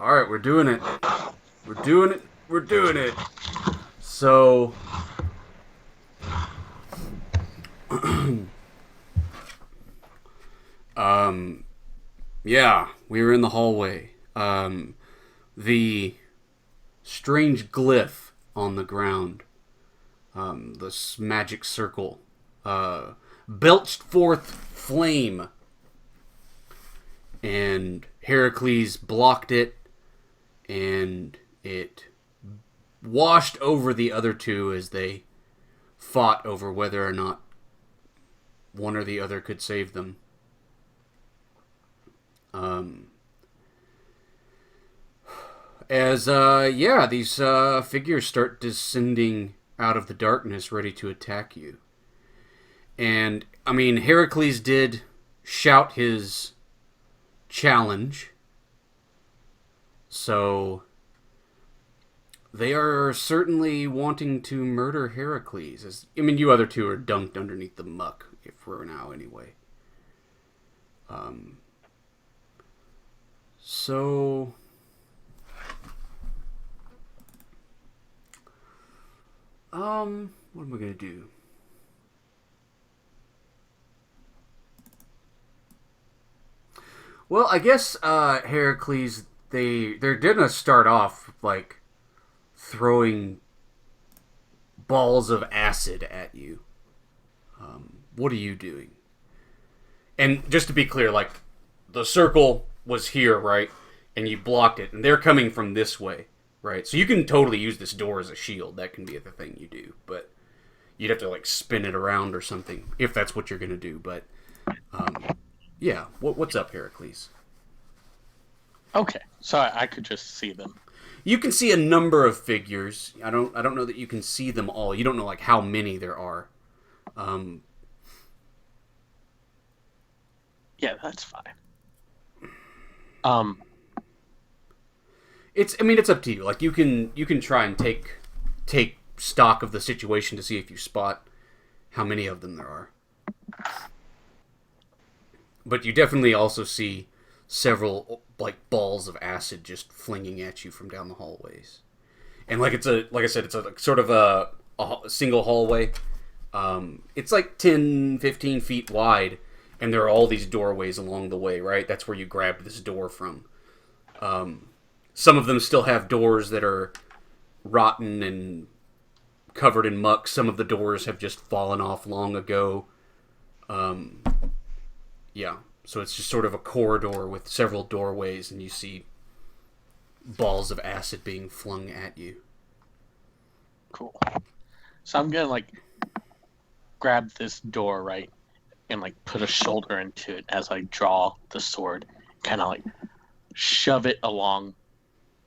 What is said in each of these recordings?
All right, we're doing it. We're doing it. We're doing it. So, um, yeah, we were in the hallway. The strange glyph on the ground, this magic circle, belched forth flame, and Heracles blocked it, and it washed over the other two as they fought over whether or not one or the other could save them. Um, these figures start descending out of the darkness, ready to attack you. And I mean, Heracles did shout his challenge, so they are certainly wanting to murder Heracles. You other two are dunked underneath the muck, for now anyway. So what am I gonna do? Well, I guess Heracles, they're gonna start off like throwing balls of acid at you. What are you doing? And just to be clear, like, the circle was here, right? And you blocked it, and they're coming from this way, right? So you can totally use this door as a shield. That can be the thing you do, but you'd have to like spin it around or something if that's what you're gonna do. But yeah, what's up, Heracles? Okay, so I could just see them. You can see a number of figures. I don't know that you can see them all. You don't know like how many there are. Yeah, that's fine. It's up to you. Like you can try and take stock of the situation to see if you spot how many of them there are. But you definitely also see several like balls of acid just flinging at you from down the hallways. And like I said, it's a sort of a single hallway. It's like 10, 15 feet wide, and there are all these doorways along the way, right? That's where you grabbed this door from. Some of them still have doors that are rotten and covered in muck. Some of the doors have just fallen off long ago. Yeah, so it's just sort of a corridor with several doorways, and you see balls of acid being flung at you. Cool. So I'm gonna like grab this door, right, and like put a shoulder into it as I draw the sword, kind of like shove it along,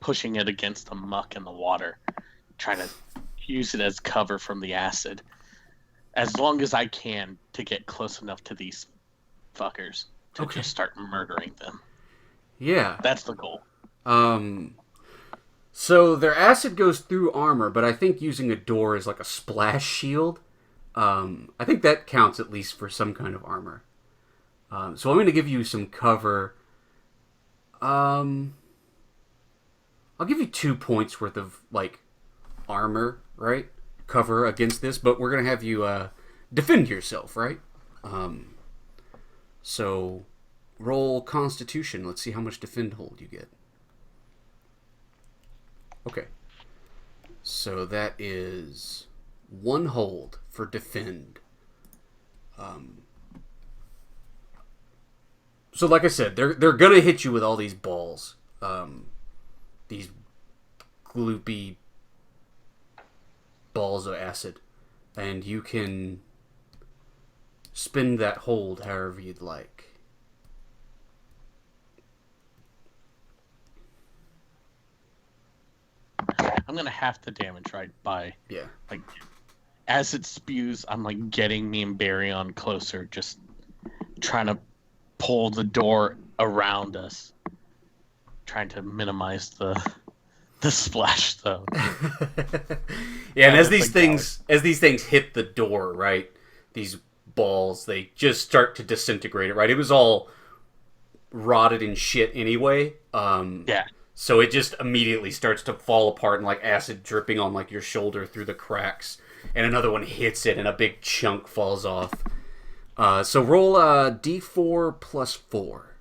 pushing it against the muck and the water, trying to use it as cover from the acid as long as I can to get close enough to these fuckers to just start murdering them. Yeah. That's the goal. So their acid goes through armor, but I think using a door is like a splash shield. I think that counts at least for some kind of armor. So I'm going to give you some cover. I'll give you 2 points worth of like armor, right? Cover against this, but we're going to have you defend yourself, right? So roll Constitution. Let's see how much defend hold you get. Okay. So that is 1 hold for defend. So like I said, they're gonna hit you with all these balls. These gloopy balls of acid. And you can spin that hold however you'd like. I'm gonna half the damage, right? By Yeah. like as it spews, I'm like getting me and Barry on closer, just trying to pull the door around us, trying to minimize the splash though. Yeah, and as these things hit the door, right? These balls, they just start to disintegrate it, right? It was all rotted and shit anyway. Yeah. So it just immediately starts to fall apart and like acid dripping on like your shoulder through the cracks. And another one hits it and a big chunk falls off. So roll a d4 plus 4.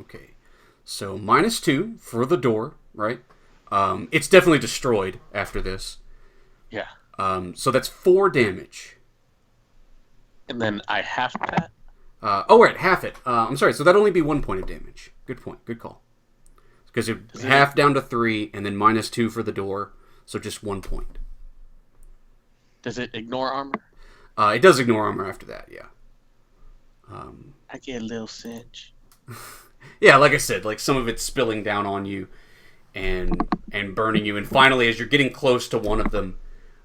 Okay. So -2 for the door, right? It's definitely destroyed after this. Yeah. So that's 4 damage. And then I half that. Oh, right, half it. I'm sorry, so that'd only be 1 point of damage. Good point, good call. Because you're half down to 3, and then -2 for the door, so just 1 point. Does it ignore armor? It does ignore armor after that, yeah. I get a little cinch. Yeah, like I said, like some of it's spilling down on you and burning you, and finally, as you're getting close to one of them,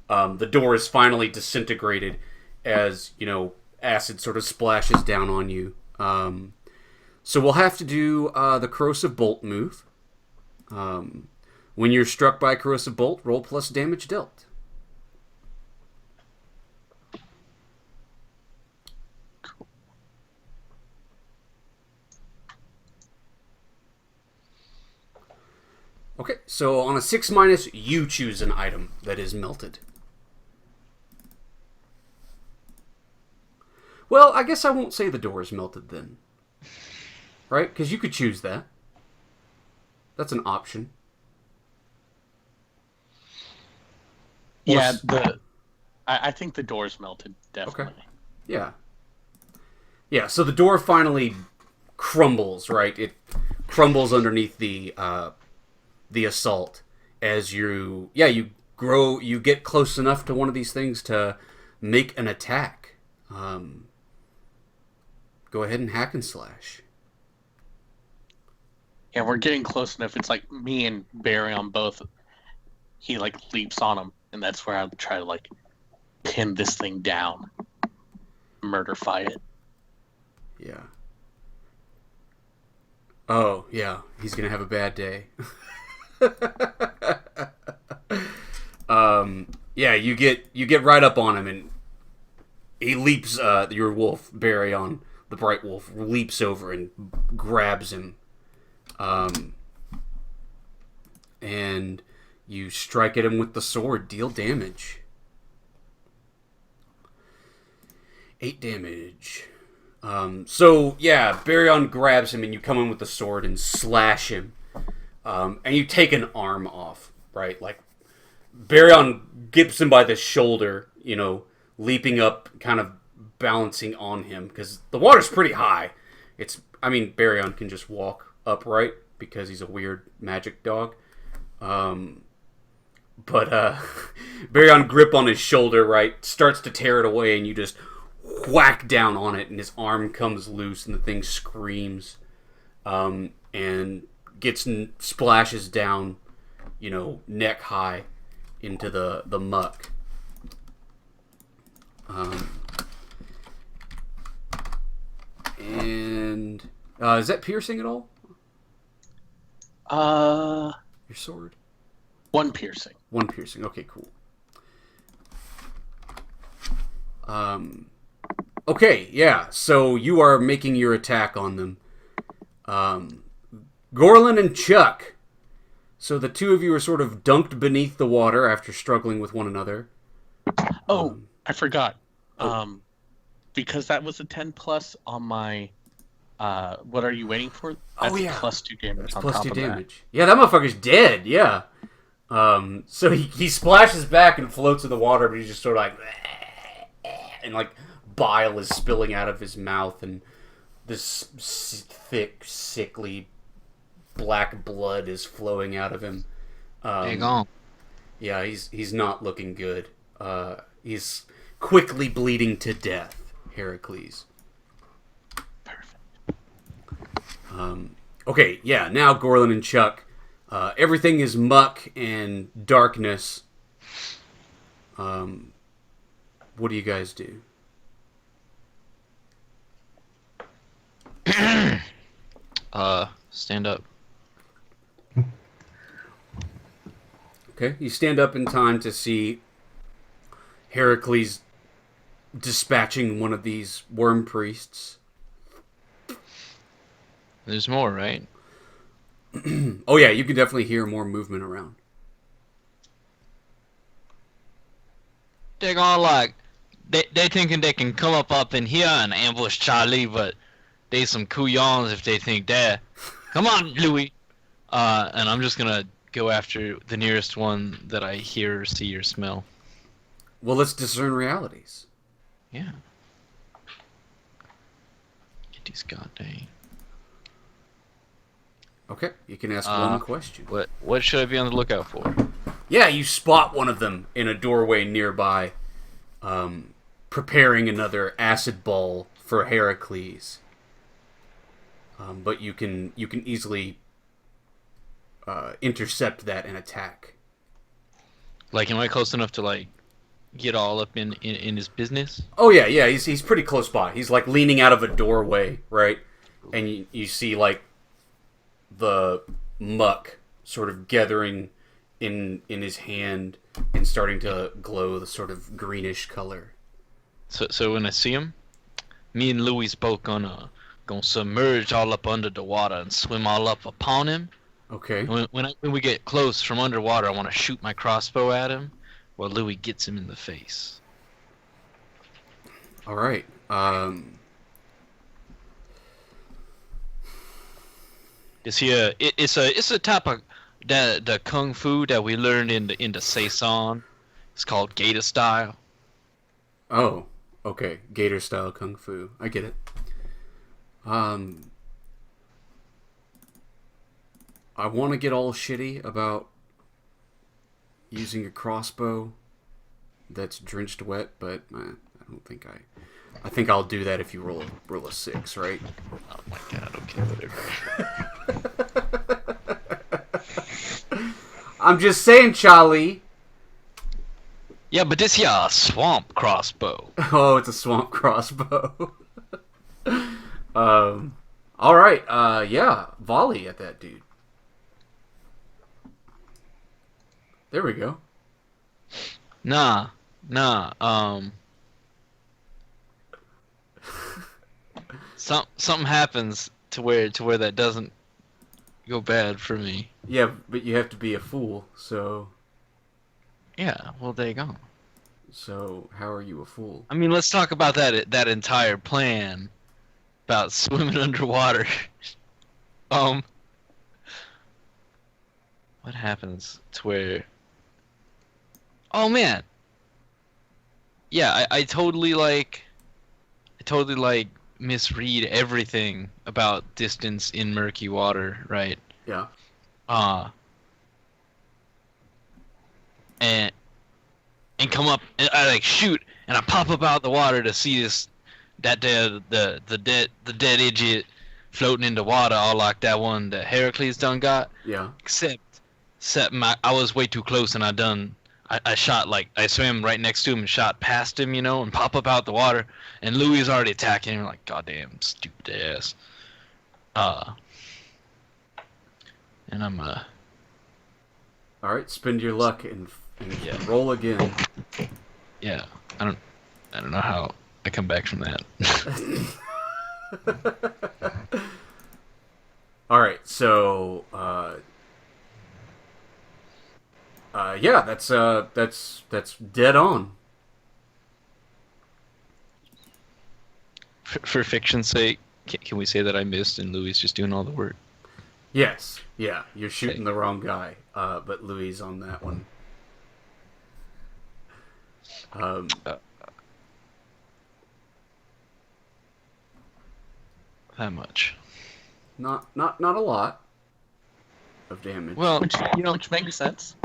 the door is finally disintegrated as, you know, acid sort of splashes down on you. So we'll have to do the corrosive bolt move. When you're struck by a corrosive bolt, roll plus damage dealt. Cool. Okay, so on a 6-, you choose an item that is melted. Well, I guess I won't say the door is melted then. Right? Because you could choose that. That's an option. Yeah, I think the door's melted, definitely. Okay. Yeah. Yeah, so the door finally crumbles, right? It crumbles underneath the assault as you get close enough to one of these things to make an attack. Go ahead and hack and slash. Yeah, we're getting close enough. It's like me and Barry on both. He like leaps on him, and that's where I try to like pin this thing down, murder fight it. Yeah. Oh, yeah. He's gonna have a bad day. Yeah, you get right up on him, and he leaps. Your wolf, Barry, on the bright wolf, leaps over and grabs him. And you strike at him with the sword, deal damage. 8 damage. So yeah, Baryon grabs him and you come in with the sword and slash him. And you take an arm off, right? Like, Baryon gets him by the shoulder, you know, leaping up, kind of balancing on him, because the water's pretty high. Baryon can just walk upright because he's a weird magic dog. Baryon grip on his shoulder, right, starts to tear it away, and you just whack down on it, and his arm comes loose, and the thing screams, and splashes down, you know, neck high into the muck. Is that piercing at all? Your sword? One piercing. One piercing. Okay, cool. Okay, yeah. So you are making your attack on them. Gorlin and Chuck. So the two of you are sort of dunked beneath the water after struggling with one another. I forgot. Because that was a 10 plus on my. What are you waiting for? That's plus 2 damage. That's on plus top 2 of damage. Yeah, that motherfucker's dead. Yeah. So he splashes back and floats in the water, but he's just sort of like, and like bile is spilling out of his mouth, and this thick, sickly black blood is flowing out of him. Yeah, he's not looking good. He's quickly bleeding to death, Heracles. Perfect. Okay, yeah, now Gorlin and Chuck. Everything is muck and darkness. What do you guys do? Stand up. Okay, you stand up in time to see Heracles dispatching one of these worm priests. There's more, right? Oh yeah, you can definitely hear more movement around. They're gonna like they thinking they can come up in here and ambush Charlie, but they some couillons if they think that. Come on, Louis. And I'm just gonna go after the nearest one that I hear, see, or smell. Well, let's discern realities. Yeah. Get these goddamn. Okay, you can ask one question. What should I be on the lookout for? Yeah, you spot one of them in a doorway nearby, preparing another acid ball for Heracles. But you can easily intercept that and attack. Like, am I close enough to like get all up in his business? Oh yeah, he's pretty close by. He's like leaning out of a doorway, right? And you see like the muck sort of gathering in his hand and starting to glow the sort of greenish color. So when I see him, me and Louis both gonna submerge all up under the water and swim all up upon him. Okay. And when we get close from underwater, I want to shoot my crossbow at him, while Louis gets him in the face. All right. Is he it's a type of the kung fu that we learned in the Saison. It's called Gator style. Oh, okay. Gator style kung fu. I get it. I want to get all shitty about using a crossbow that's drenched wet, but I don't think I think I'll do that if you roll a 6, right? Oh my god, okay, whatever. I'm just saying, Charlie. Yeah, but this here a swamp crossbow. Oh, it's a swamp crossbow. All right. Yeah, volley at that dude. There we go. Nah. Something happens to where that doesn't go bad for me. Yeah, but you have to be a fool, so... Yeah, well, there you go. So, how are you a fool? I mean, let's talk about that entire plan about swimming underwater. What happens to where... Oh, man. Yeah, I totally misread everything about distance in murky water, right? Yeah. And come up and I like shoot and I pop up out of the water to see the dead idiot floating in the water, all like that one that Heracles done got. Yeah. Except I was way too close and I shot, like, I swam right next to him and shot past him, and pop up out the water, and Louis is already attacking him, like, goddamn stupid ass. And I'm, Alright, spend your luck and yeah. Roll again. Yeah, I don't know how I come back from that. Alright, so, yeah, that's dead on. For fiction's sake, can we say that I missed and Louis is just doing all the work? Yes, yeah, you're shooting the wrong guy, but Louis on that one. That much. Not a lot of damage. Well, which makes sense.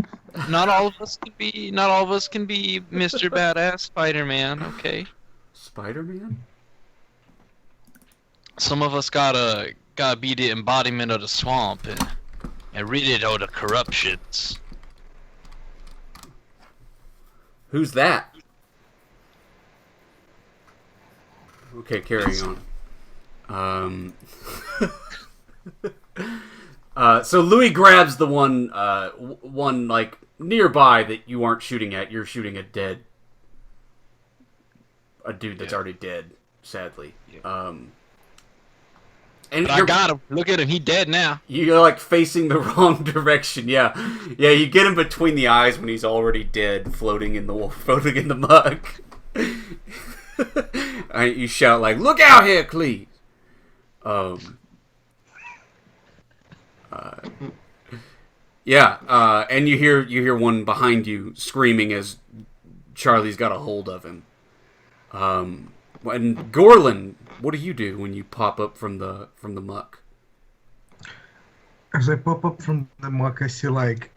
Not all of us can be Mr. Badass Spider-Man, okay? Spider-Man? Some of us gotta be the embodiment of the swamp and rid it of the corruptions. Who's that? Okay, carrying on. So Louis grabs the one like nearby that you aren't shooting at. You're shooting at dead a dude that's already dead, sadly. Yeah. And But I got him. Look at him. He dead now. You're like facing the wrong direction. Yeah. You get him between the eyes when he's already dead, floating in the muck. You shout like, "Look out, Heracles!" And you hear one behind you screaming as Charlie's got a hold of him. And Gorlin, what do you do when you pop up from the muck? As I pop up from the muck, I see like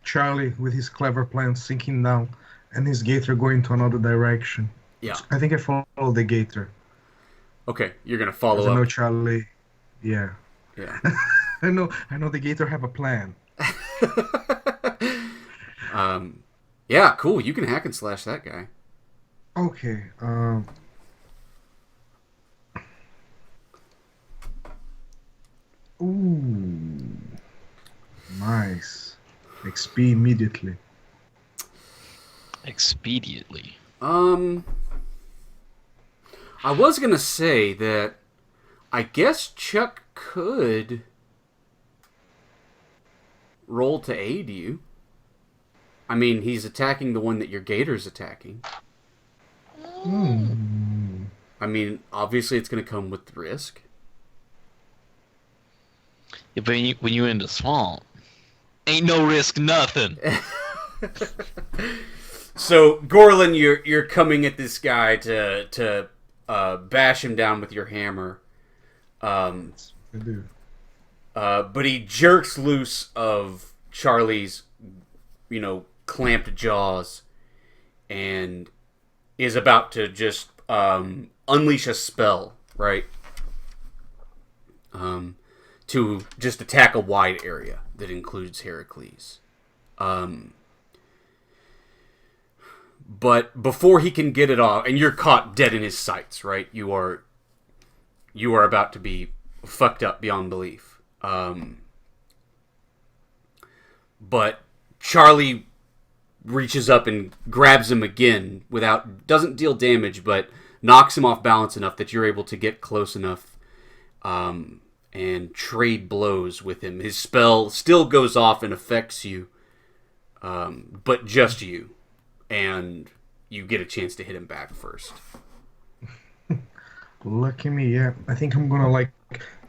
Charlie with his clever plan sinking down, and his gator going to another direction. Yeah. I think I follow the gator. Okay, you're gonna follow I know up. Charlie. Yeah. Yeah. I know the gator have a plan. Yeah, cool. You can hack and slash that guy. Okay. Ooh. Nice. XP immediately. Expediently. I was gonna say that I guess Chuck could roll to aid you. I mean, he's attacking the one that your gator's attacking. I mean, obviously it's gonna come with risk. Yeah, but when you in the swamp, ain't no risk, nothing. So, Gorlin, you're coming at this guy to bash him down with your hammer. I do. But he jerks loose of Charlie's, clamped jaws, and is about to just unleash a spell, right? To just attack a wide area that includes Heracles. But before he can get it off, and you're caught dead in his sights, right? You are about to be fucked up beyond belief. But Charlie reaches up and grabs him again doesn't deal damage, but knocks him off balance enough that you're able to get close enough and trade blows with him. His spell still goes off and affects you, but just you. And you get a chance to hit him back first. Lucky me, yeah. I think I'm gonna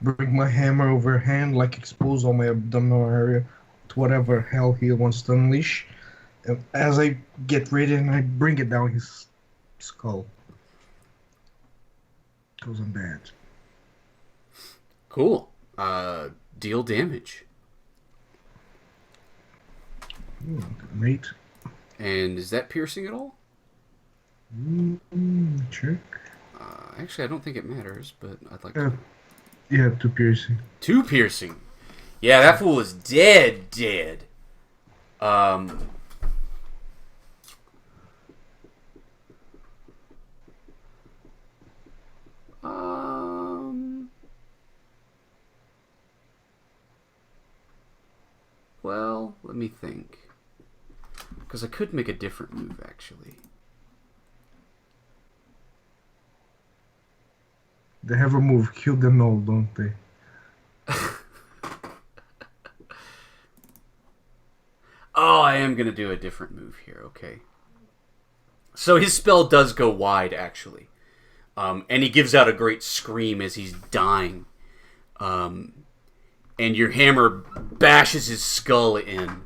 bring my hammer overhand, expose all my abdominal area to whatever hell he wants to unleash. And as I get ready, and I bring it down his skull. Goes on bad. Cool. Deal damage. Great. And is that piercing at all? Check. Actually, I don't think it matters, but I'd like to. Yeah, 2 piercing. 2 piercing. Yeah, that fool is dead. Well, let me think. Because I could make a different move, actually. They have a move, kill them all, don't they? Oh, I am going to do a different move here, okay. So his spell does go wide, actually. And he gives out a great scream as he's dying. And your hammer bashes his skull in.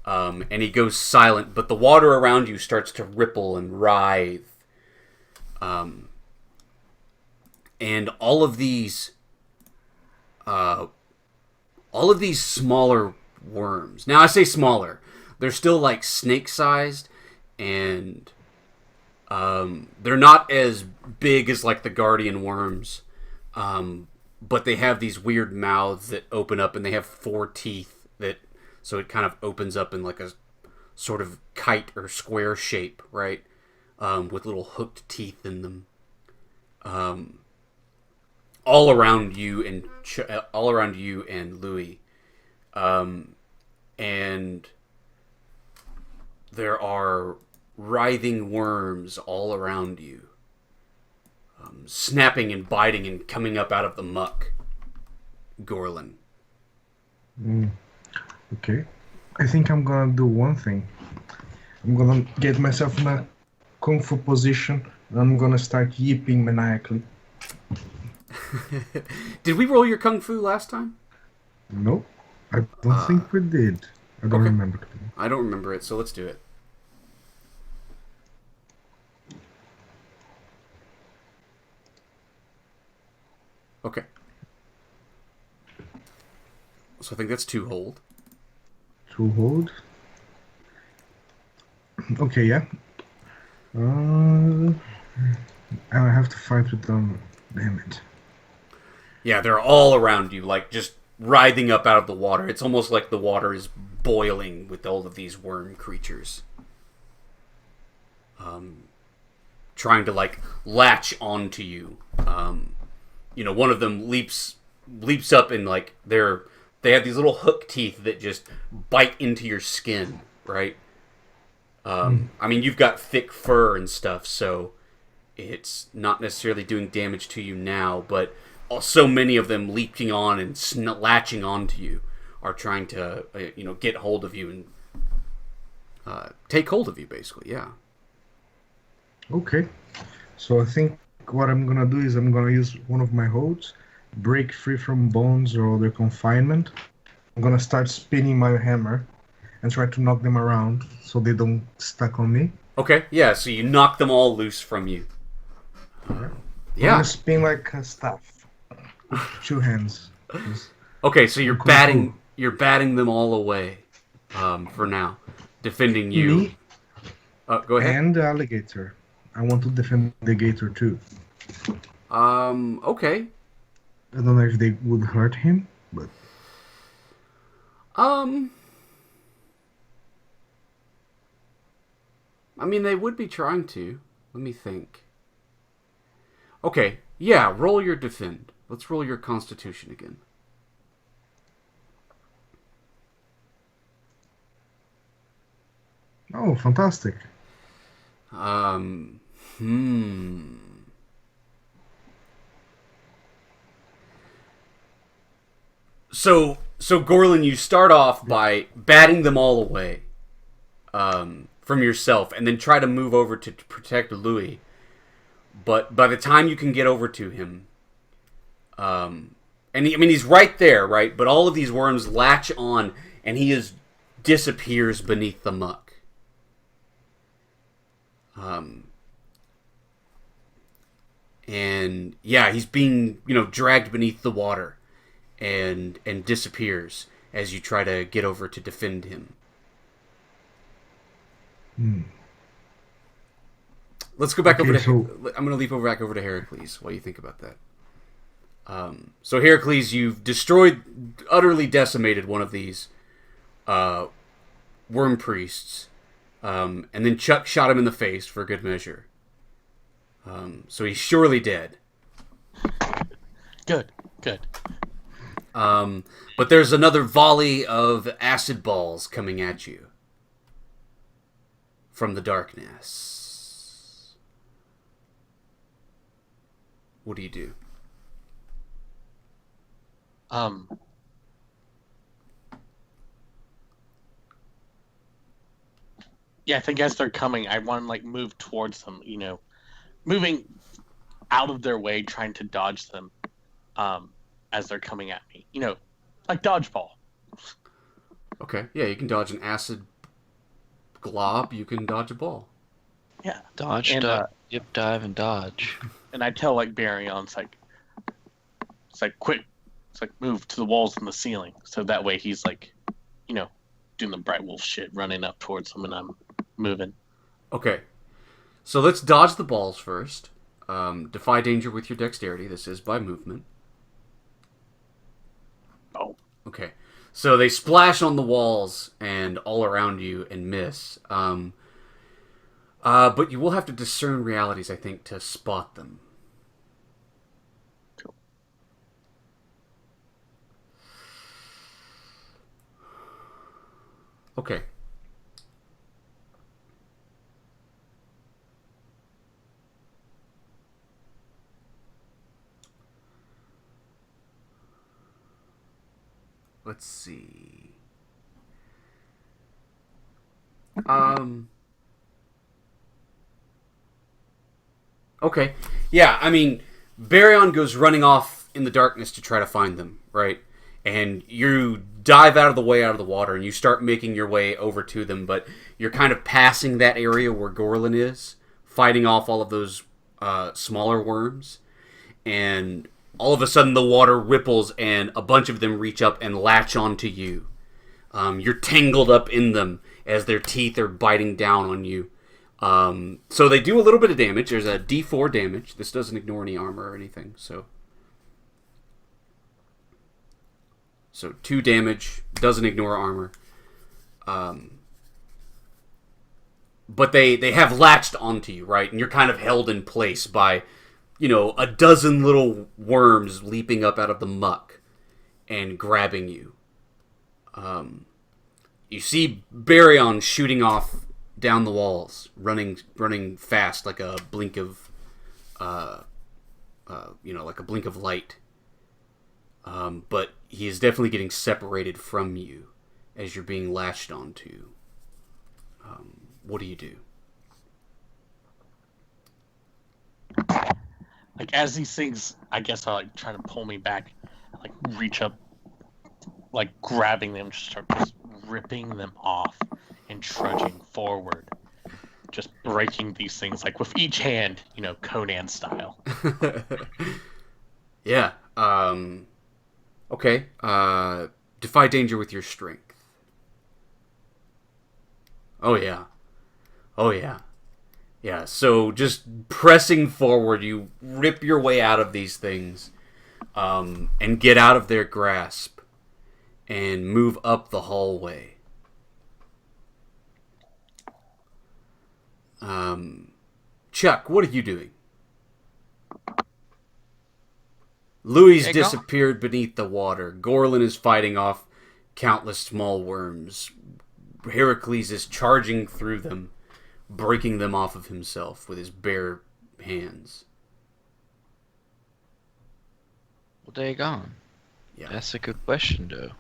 And he goes silent, but the water around you starts to ripple and writhe. And all of these smaller worms. Now I say smaller. They're still like snake-sized, and they're not as big as like the guardian worms. But they have these weird mouths that open up, and they have 4 teeth so it kind of opens up in like a sort of kite or square shape, right? With little hooked teeth in them. All around you and Louis. And there are writhing worms all around you. snapping and biting and coming up out of the muck. Gorlin. Okay. I think I'm gonna do one thing. I'm gonna get myself in a kung fu position, and I'm gonna start yipping maniacally. Did we roll your kung fu last time? Nope. I don't think we did. I don't okay. remember. I don't remember it, so let's do it. Okay. So I think that's 2 hold. 2 hold. Okay, yeah. I have to fight with them. Damn it. Yeah, they're all around you, like just writhing up out of the water. It's almost like the water is boiling with all of these worm creatures. Trying to like latch onto you. One of them leaps up and like they have these little hook teeth that just bite into your skin, right? I mean, you've got thick fur and stuff, so it's not necessarily doing damage to you now, but so many of them leaping on and latching onto you are trying to, get hold of you and take hold of you, basically, yeah. Okay. So I think what I'm gonna do is I'm gonna use one of my holds, break free from bonds or other confinement. I'm gonna start spinning my hammer and try to knock them around so they don't stuck on me. Okay, yeah, so you knock them all loose from you. I'm Yeah. gonna spin like a staff with 2 hands. Okay, so you're batting them all away for now, defending you. Me Go ahead. and the alligator. I want to defend the gator too. Okay. I don't know if they would hurt him, but I mean, they would be trying to. Let me think. Okay, yeah, roll your defend. Let's roll your constitution again. oh, fantastic. So Gorlin, you start off by batting them all away from yourself, and then try to move over to protect Louis. But by the time you can get over to him, he's right there, right? But all of these worms latch on, and he disappears beneath the muck. And yeah, he's being dragged beneath the water, and disappears as you try to get over to defend him. Let's go back over to. I'm going to leap back over to Heracles while you think about that. So Heracles, you've utterly decimated one of these worm priests, and then Chuck shot him in the face for good measure. So he's surely dead. Good. But there's another volley of acid balls coming at you from the darkness. What do you do? Yeah, I think as they're coming, I want to move towards them. Moving out of their way, trying to dodge them. As they're coming at me, like dodgeball. Okay, yeah, you can dodge an acid glob. You can dodge a ball. Yeah, Dodge, dip, dive, and dodge. And I tell Baryon, it's like quick, move to the walls and the ceiling, so that way he's doing the bright wolf shit, running up towards him, and I'm moving. Okay, so let's dodge the balls first. Defy danger with your dexterity. This is by movement. Oh. Okay. So they splash on the walls and all around you and miss. But you will have to discern realities, I think, to spot them. Cool. Okay. let's see. Um. Okay. Yeah, I mean, Baryon goes running off in the darkness to try to find them, right? And you dive out of the way out of the water and you start making your way over to them, but you're kind of passing that area where Gorlin is, fighting off all of those smaller worms. And all of a sudden the water ripples and a bunch of them reach up and latch onto you. You're tangled up in them as their teeth are biting down on you. So they do a little bit of damage. There's a D4 damage. This doesn't ignore any armor or anything. So 2 damage. Doesn't ignore armor. But they have latched onto you, right? And you're kind of held in place by, a dozen little worms leaping up out of the muck and grabbing you. You see Baryon shooting off down the walls, running fast like a blink of, like a blink of light. But he is definitely getting separated from you as you're being latched onto. What do you do? Like, as these things, I guess, are like trying to pull me back, I, like, reach up, like grabbing them, just start just ripping them off and trudging forward, just breaking these things like with each hand, Conan style. Yeah. Okay. Defy danger with your strength. Oh yeah. Oh yeah. Yeah. So just pressing forward, you rip your way out of these things, and get out of their grasp, and move up the hallway. Chuck, what are you doing? Louis disappeared beneath the water. Gorlin is fighting off countless small worms. Heracles is charging through them, breaking them off of himself with his bare hands. Well, they gone. Yeah. That's a good question, though.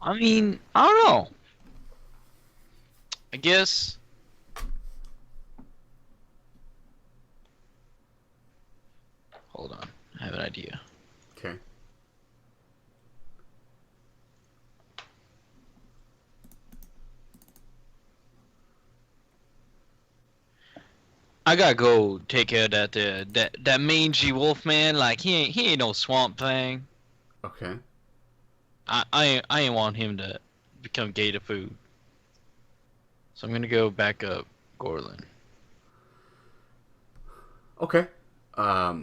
I mean, I don't know. I guess. Hold on. I have an idea. Okay. I gotta go take care of that mangy wolf man. Like he ain't no swamp thing. Okay. I ain't want him to become gator food. So I'm gonna go back up Gorlin. Okay. How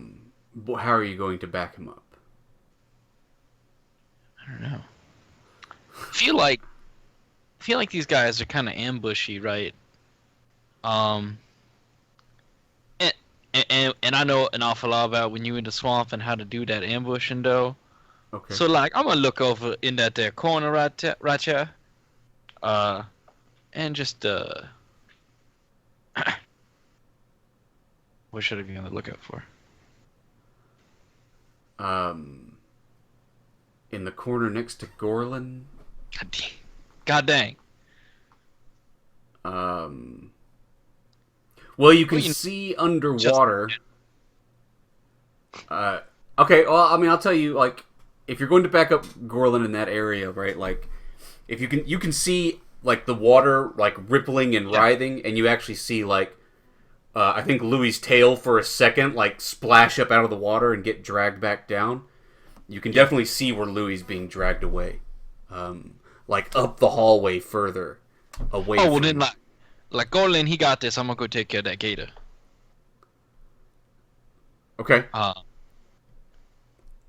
are you going to back him up? I don't know. Feel like these guys are kind of ambushy, right? And I know an awful lot about when you in the swamp and how to do that ambushing though. Okay. So like I'm gonna look over in that there corner right here. And just what should I be on the lookout for? In the corner next to Gorlin. God dang. Well, you can see underwater. Okay, well, I mean, I'll tell you, like, if you're going to back up Gorlin in that area, right, like, if you can see, like, the water, like, rippling and writhing, and you actually see, like, I think Louis' tail for a second, like, splash up out of the water and get dragged back down. You can definitely see where Louis is being dragged away. Like, up the hallway further away Oh, well from... then, like Gorlin, he got this. I'm gonna go take care of that gator. Okay.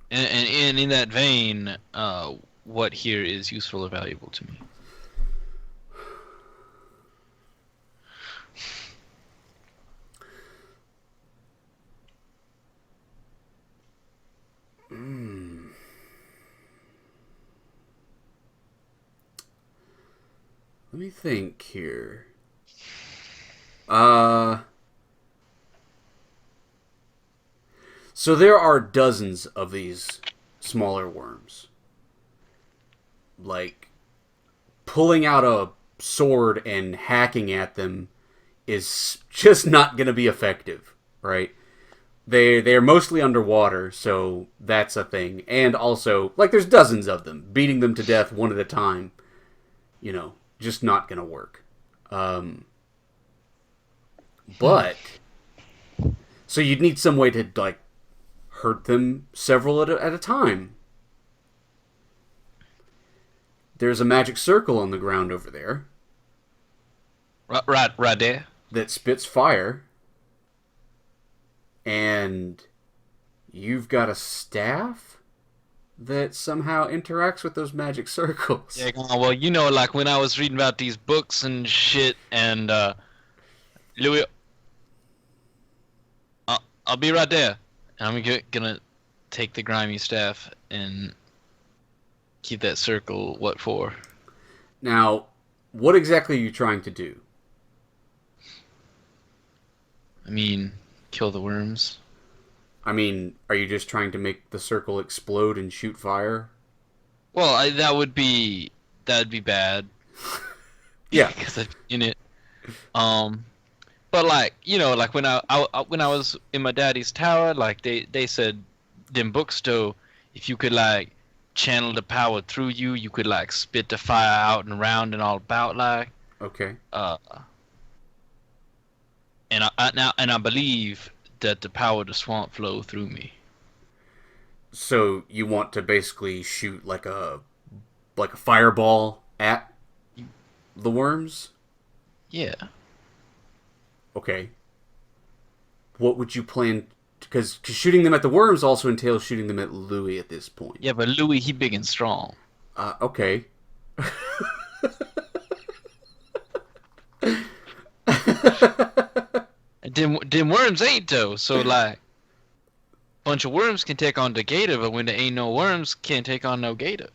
And in that vein, what here is useful or valuable to me? me think here. So there are dozens of these smaller worms. Like, pulling out a sword and hacking at them is just not going to be effective, right? They're mostly underwater, so that's a thing. And also, like, there's dozens of them. Beating them to death one at a time, just not going to work. But, so you'd need some way to, like, hurt them several at a time. There's a magic circle on the ground over there. Right there. That spits fire. And you've got a staff that somehow interacts with those magic circles. Yeah, well, like when I was reading about these books and shit, and Louis, I'll be right there. And I'm gonna take the grimy staff and keep that circle. What for? Now, what exactly are you trying to do? I mean, kill the worms. I mean, are you just trying to make the circle explode and shoot fire? Well, that'd be bad. Yeah, because I'm in it. But like like when I was in my daddy's tower, like they said, them books though, if you could like channel the power through you, you could like spit the fire out and around and all about like. Okay. And I believe that the power of the swamp flow through me. So you want to basically shoot like a fireball at the worms? Yeah. Okay. What would you plan? Because shooting them at the worms also entails shooting them at Louis at this point. Yeah, but Louis, he big and strong. Okay. Them worms ain't though, so like, bunch of worms can take on the gator, but when there ain't no worms, can't take on no gator.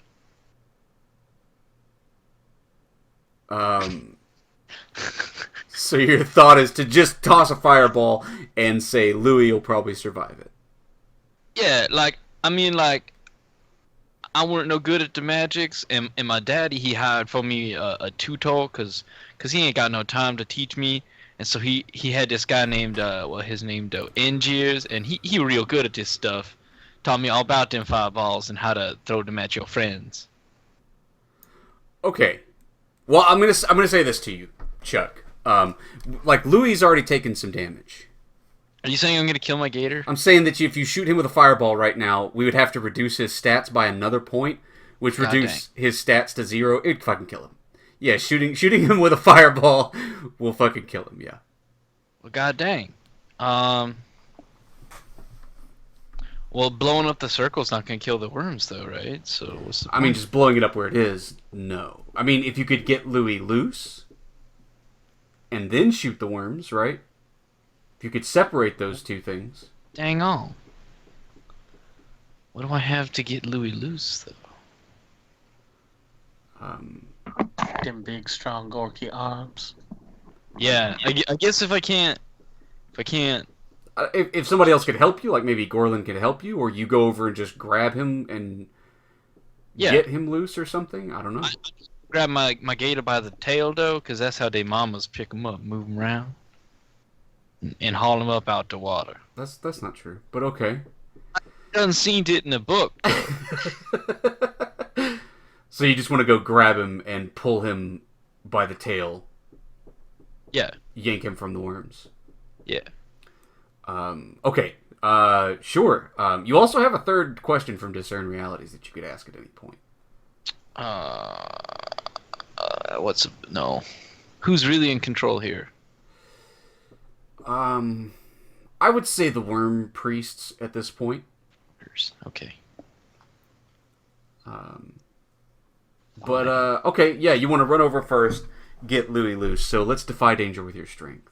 So your thought is to just toss a fireball and say Louis will probably survive it. Yeah, like, I mean, like, I weren't no good at the magics, and my daddy, he hired for me a tutor, cause he ain't got no time to teach me, and so he had this guy named, his name though, Engiers, and he real good at this stuff. Taught me all about them fireballs and how to throw them at your friends. Okay. Well, I'm gonna say this to you, Chuck. Like, Louis already taken some damage. Are you saying I'm gonna kill my gator? I'm saying that if you shoot him with a fireball right now, we would have to reduce his stats by another point, which reduce his stats to 0. It'd fucking kill him. Yeah, shooting him with a fireball will fucking kill him, yeah. Well, god dang. Well, blowing up the circle's not gonna kill the worms, though, right? So what's the point? I mean, just blowing it up where it is, no. I mean, if you could get Louis loose and then shoot the worms, right? If you could separate those two things. Dang on. What do I have to get Louis loose, though? Them big, strong, gorky arms. Yeah, I guess if I can't... If somebody else could help you, like maybe Gorlin could help you, or you go over and just grab him and get him loose or something. I don't know. I grab my gator by the tail, though, because that's how they mamas pick him up, move him around, and haul him up out the water. That's not true, but okay. I done seen it in the book. So you just want to go grab him and pull him by the tail. Yeah. Yank him from the worms. Yeah. Okay. Sure. You also have a third question from Discern Realities that you could ask at any point. No. Who's really in control here? I would say the worm priests at this point. Okay. But okay, yeah, you want to run over first, get Louis loose. So let's defy danger with your strength.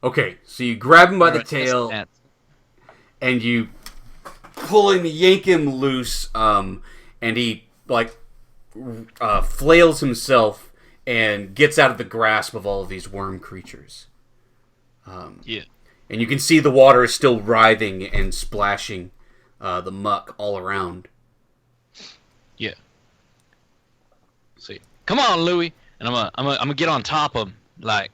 Okay, so you grab him by the tail, and you pull him, yank him loose, and and he flails himself and gets out of the grasp of all of these worm creatures. Yeah. And you can see the water is still writhing and splashing the muck all around. Yeah. See, come on, Louis, and I'm gonna get on top of him, like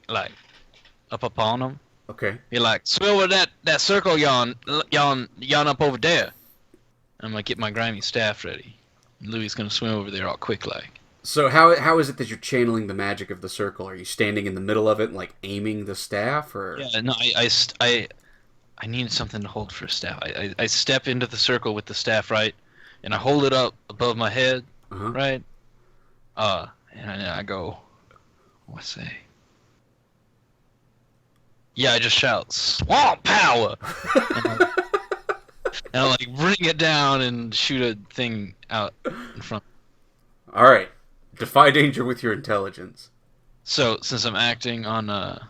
up upon him. Okay. Be like, swim with that circle yawn up over there. I'm gonna get my grimy staff ready. Louis gonna swim over there all quick like. So how is it that you're channeling the magic of the circle? Are you standing in the middle of it and like aiming the staff, or? Yeah, no, I needed something to hold for a staff. I step into the circle with the staff, right, and I hold it up above my head, right, and I go, what say? Yeah, I just shout, swamp power, and I like bring it down and shoot a thing out in front. All right, defy danger with your intelligence. So since I'm acting on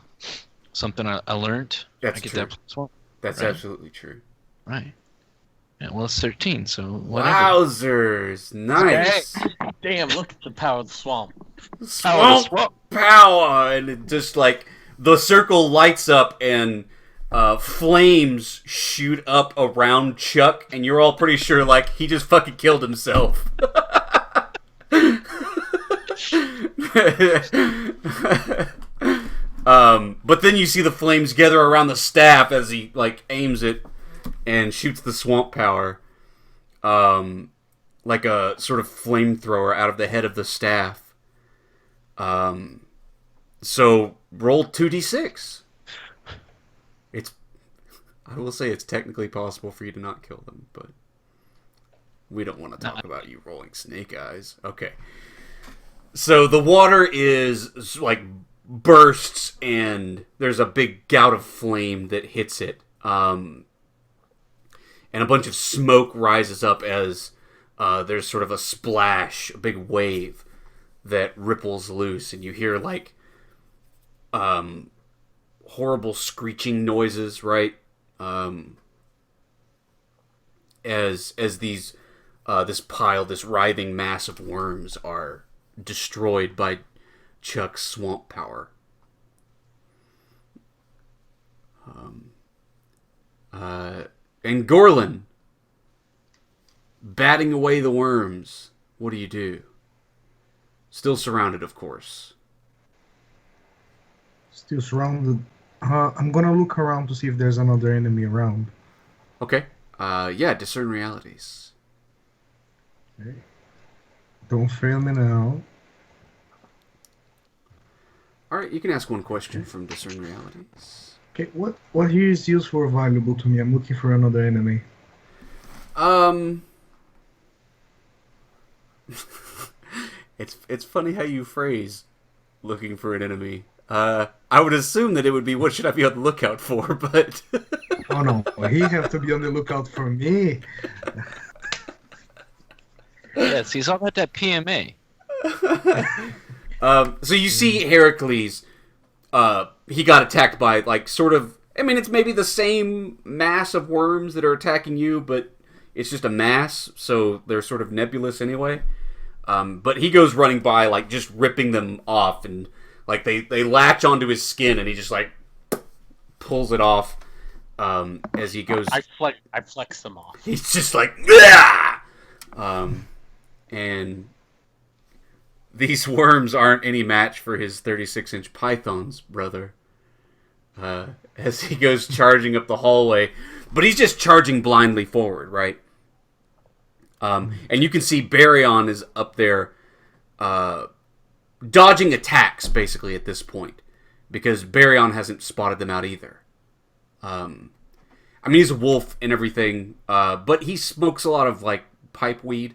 something I learned, That's I get true. that swamp. That's right. absolutely true. Right. Yeah, well, it's 13, so whatever. Wowzers! Nice. Damn, look at the power of the swamp. Swamp power, and it just like the circle lights up and flames shoot up around Chuck, and you're all pretty sure like he just fucking killed himself. But then you see the flames gather around the staff as he like aims it and shoots the swamp power, like a sort of flamethrower out of the head of the staff. So roll 2d6. I will say it's technically possible for you to not kill them, but we don't want to talk about you rolling snake eyes. Okay. So the water is like bursts and there's a big gout of flame that hits it. And a bunch of smoke rises up as there's sort of a splash, a big wave that ripples loose, and you hear like horrible screeching noises, right? As these this writhing mass of worms are destroyed by Chuck's swamp power. And Gorlin, batting away the worms, what do you do? Still surrounded, of course. Still surrounded. I'm gonna look around to see if there's another enemy around. Okay. Yeah, discern realities. Okay. Don't fail me now. Alright, you can ask one question from discern realities. Okay, what here is useful or valuable to me? I'm looking for another enemy. It's funny how you phrase looking for an enemy. I would assume that it would be what should I be on the lookout for, but Oh no, he has to be on the lookout for me. Yes, he's all about that PMA. So you see Heracles, he got attacked by, like, sort of, I mean, it's maybe the same mass of worms that are attacking you, but it's just a mass, so they're sort of nebulous anyway. But he goes running by, like, just ripping them off, and, like, they latch onto his skin, and he just, like, pulls it off as he goes. I flex them off. He's just like, yeah! And these worms aren't any match for his 36-inch pythons, brother. As he goes charging up the hallway. But he's just charging blindly forward, right? And you can see Baryon is up there dodging attacks, basically, at this point. Because Baryon hasn't spotted them out either. I mean, he's a wolf and everything, but he smokes a lot of, like, pipe weed.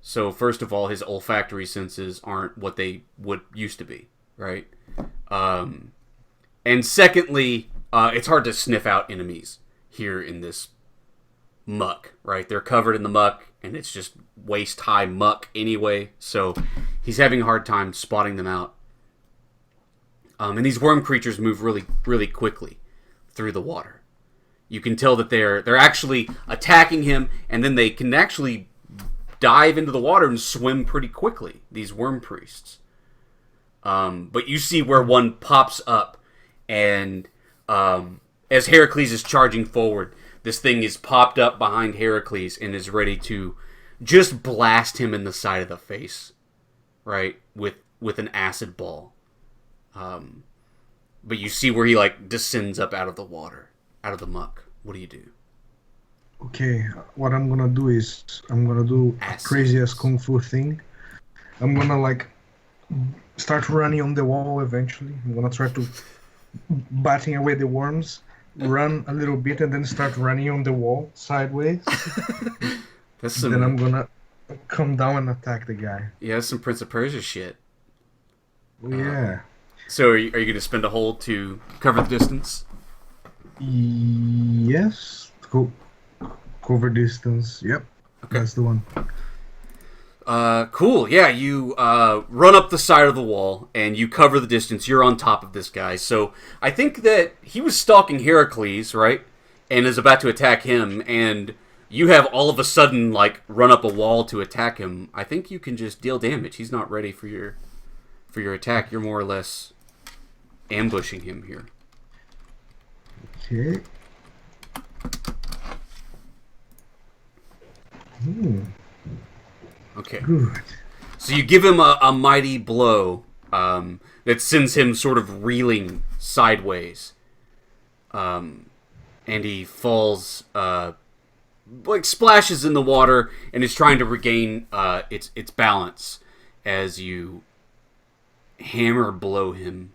So, first of all, his olfactory senses aren't what they would used to be, right? And secondly, it's hard to sniff out enemies here in this muck, right? They're covered in the muck, and it's just waist-high muck anyway, so he's having a hard time spotting them out. And these worm creatures move really, really quickly through the water. You can tell that they're actually attacking him, and then they can actually dive into the water and swim pretty quickly, these worm priests. But you see where one pops up, and as Heracles is charging forward, this thing is popped up behind Heracles and is ready to just blast him in the side of the face, right, with an acid ball. But you see where he like descends up out of the water, out of the muck. What do you do? Okay, what I'm gonna do is I'm gonna do a crazy ass kung fu thing. I'm gonna like start running on the wall eventually. I'm gonna try to batting away the worms, run a little bit, and then start running on the wall sideways. Then I'm gonna come down and attack the guy. Yeah, that's some Prince of Persia shit. Oh, yeah. So are you going to spend a hold to cover the distance? Yes. Cover distance. Yep. Okay. That's the one. Cool. Yeah, you run up the side of the wall and you cover the distance. You're on top of this guy. So I think that he was stalking Heracles, right? And is about to attack him, and you have all of a sudden like run up a wall to attack him. I think you can just deal damage. He's not ready for your attack. You're more or less ambushing him here. Okay. Okay. Good. So you give him a mighty blow that sends him sort of reeling sideways. And he falls, like splashes in the water and is trying to regain its balance as you hammer blow him.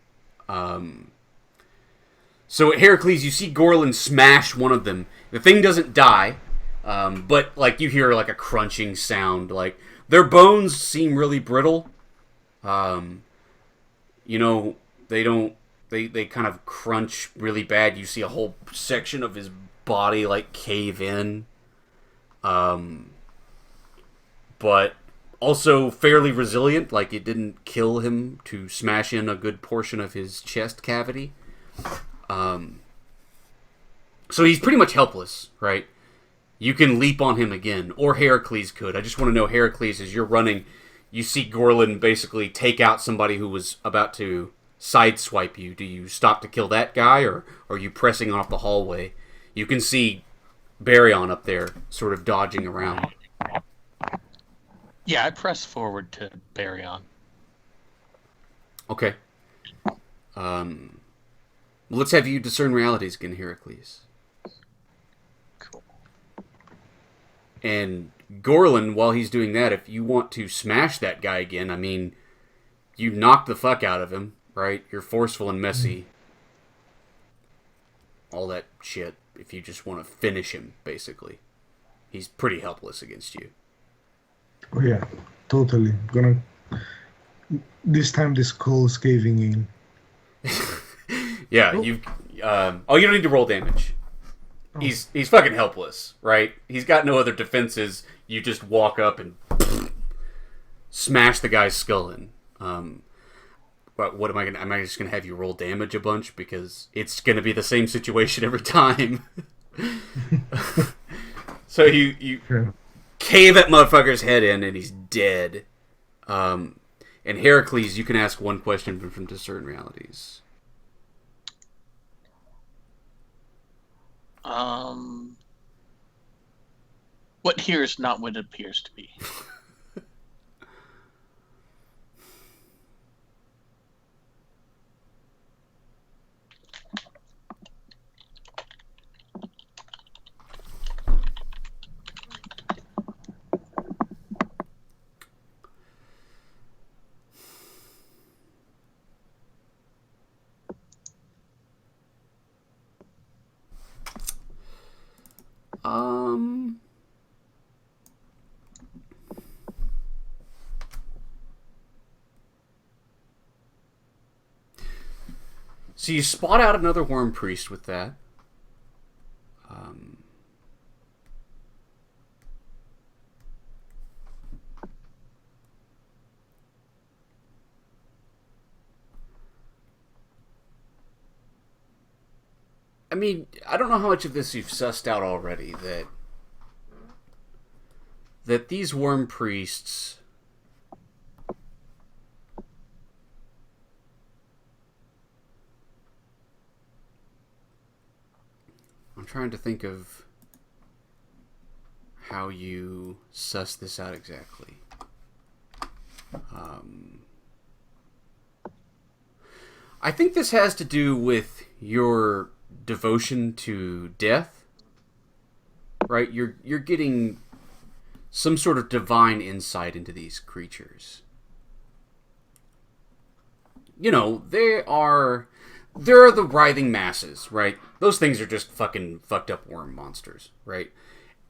So at Heracles, you see Gorlin smash one of them. The thing doesn't die, but like you hear like a crunching sound. Like their bones seem really brittle. You know, they don't. They kind of crunch really bad. You see a whole section of his body like cave in. But also fairly resilient. Like it didn't kill him to smash in a good portion of his chest cavity. So he's pretty much helpless, right? You can leap on him again, or Heracles could. I just want to know, Heracles, as you're running, you see Gorlin basically take out somebody who was about to sideswipe you. Do you stop to kill that guy, or are you pressing off the hallway? You can see Baryon up there, sort of dodging around. Yeah, I press forward to Baryon. Okay. Let's have you discern realities again, Heracles. Cool. And Gorlin, while he's doing that, if you want to smash that guy again, I mean, you knock the fuck out of him, right? You're forceful and messy. All that shit. If you just want to finish him, basically. He's pretty helpless against you. Oh yeah, totally. This time the skull is caving in. Yeah, you don't need to roll damage. Oh. He's fucking helpless, right? He's got no other defenses. You just walk up and smash the guy's skull in. But what am I just gonna have you roll damage a bunch because it's gonna be the same situation every time. So you cave that motherfucker's head in and he's dead. And Heracles, you can ask one question from Discern Realities. What here is not what it appears to be. So you spot out another worm priest with that. I mean, I don't know how much of this you've sussed out already, that that these worm priests I'm trying to think of how you suss this out exactly. I think this has to do with your devotion to death, right? You're getting some sort of divine insight into these creatures. You know, there are the writhing masses, right? Those things are just fucking fucked up worm monsters, right?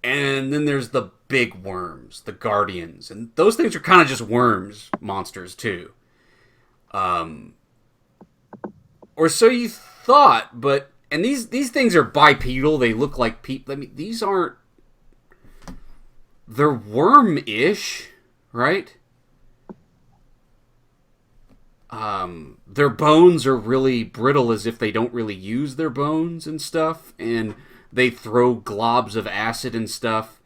And then there's the big worms, the guardians, and those things are kind of just worms monsters too. Or so you thought, but and these things are bipedal. They look like people. I mean, these aren't. They're worm-ish, right? Their bones are really brittle, as if they don't really use their bones and stuff, and they throw globs of acid and stuff.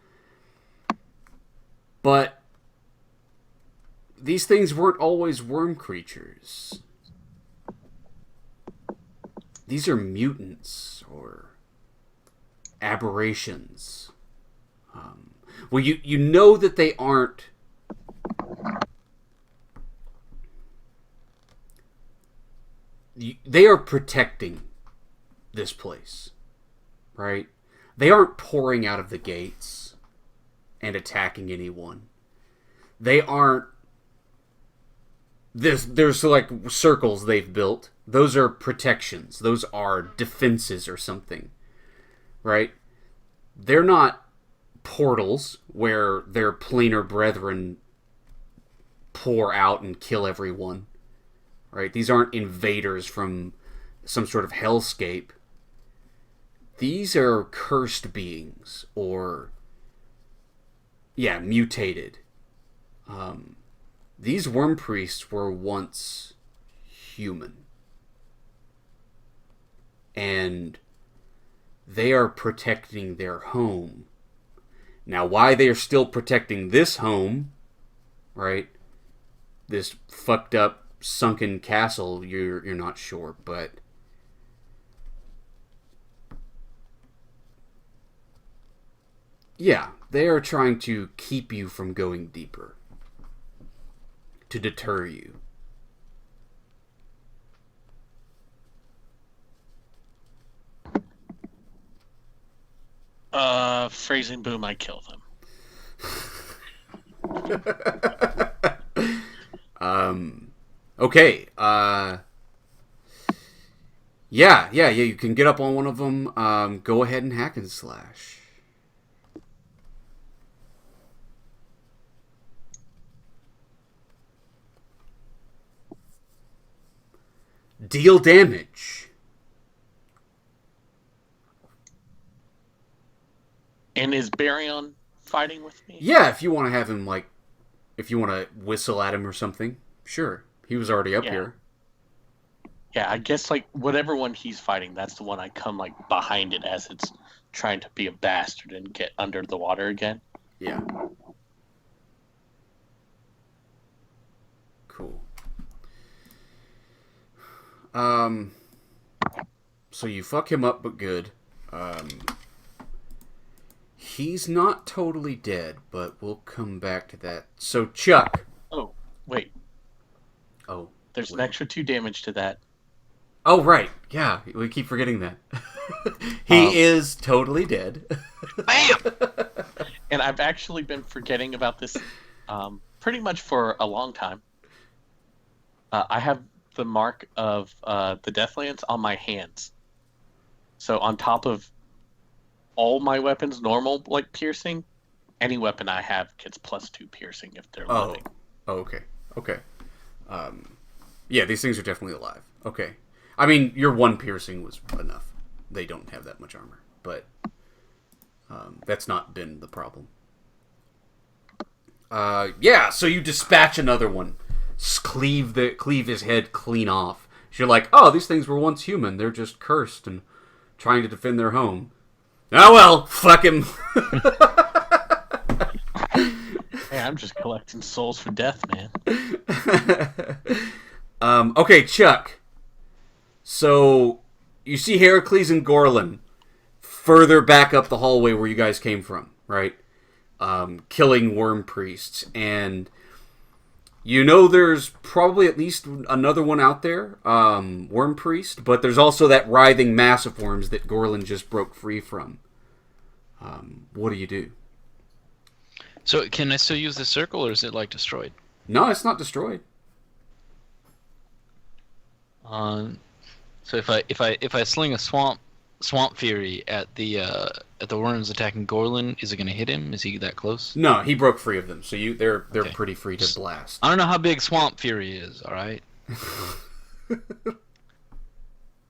But these things weren't always worm creatures. These are mutants or aberrations. Well, you know that they aren't. They are protecting this place, right? They aren't pouring out of the gates and attacking anyone. They aren't. There's like circles they've built. Those are protections. Those are defenses or something, right? They're not portals where their planar brethren pour out and kill everyone, right? These aren't invaders from some sort of hellscape. These are cursed beings or, mutated. These worm priests were once human. And they are protecting their home. Now, why they are still protecting this home, right? This fucked up, sunken castle, you're not sure, but yeah, they are trying to keep you from going deeper, to deter you. Phrasing boom, I kill them. Okay. Yeah, you can get up on one of them. Go ahead and hack and slash. Deal damage. And is Baryon fighting with me? Yeah, if you want to have him, like, if you want to whistle at him or something, sure. He was already up here. Yeah, I guess, like, whatever one he's fighting, that's the one I come, like, behind it as it's trying to be a bastard and get under the water again. Yeah. Cool. So you fuck him up, but good. He's not totally dead, but we'll come back to that. So, Chuck. Oh, wait. Oh. There's an extra 2 damage to that. Oh, right. Yeah, we keep forgetting that. He is totally dead. Bam! And I've actually been forgetting about this pretty much for a long time. I have the mark of the Deathlands on my hands. So on top of all my weapons, normal, like, piercing, any weapon I have gets +2 piercing if they're living. Oh, okay. Okay. Yeah, these things are definitely alive. Okay. I mean, your 1 piercing was enough. They don't have that much armor, but that's not been the problem. Yeah, so you dispatch another one. Cleave his head clean off. So you're like, oh, these things were once human. They're just cursed and trying to defend their home. Oh well, fuck him. I'm just collecting souls for death, man. Okay, Chuck. So you see Heracles and Gorlin further back up the hallway where you guys came from, right? Killing worm priests, and you know there's probably at least another one out there, worm priest, but there's also that writhing mass of worms that Gorlin just broke free from. What do you do? So can I still use the circle, or is it like destroyed? No, it's not destroyed. So if I sling a swamp fury at the worms attacking Gorlin, is it gonna hit him? Is he that close? No, he broke free of them, so they're Okay. pretty free to blast. I don't know how big swamp fury is. All right.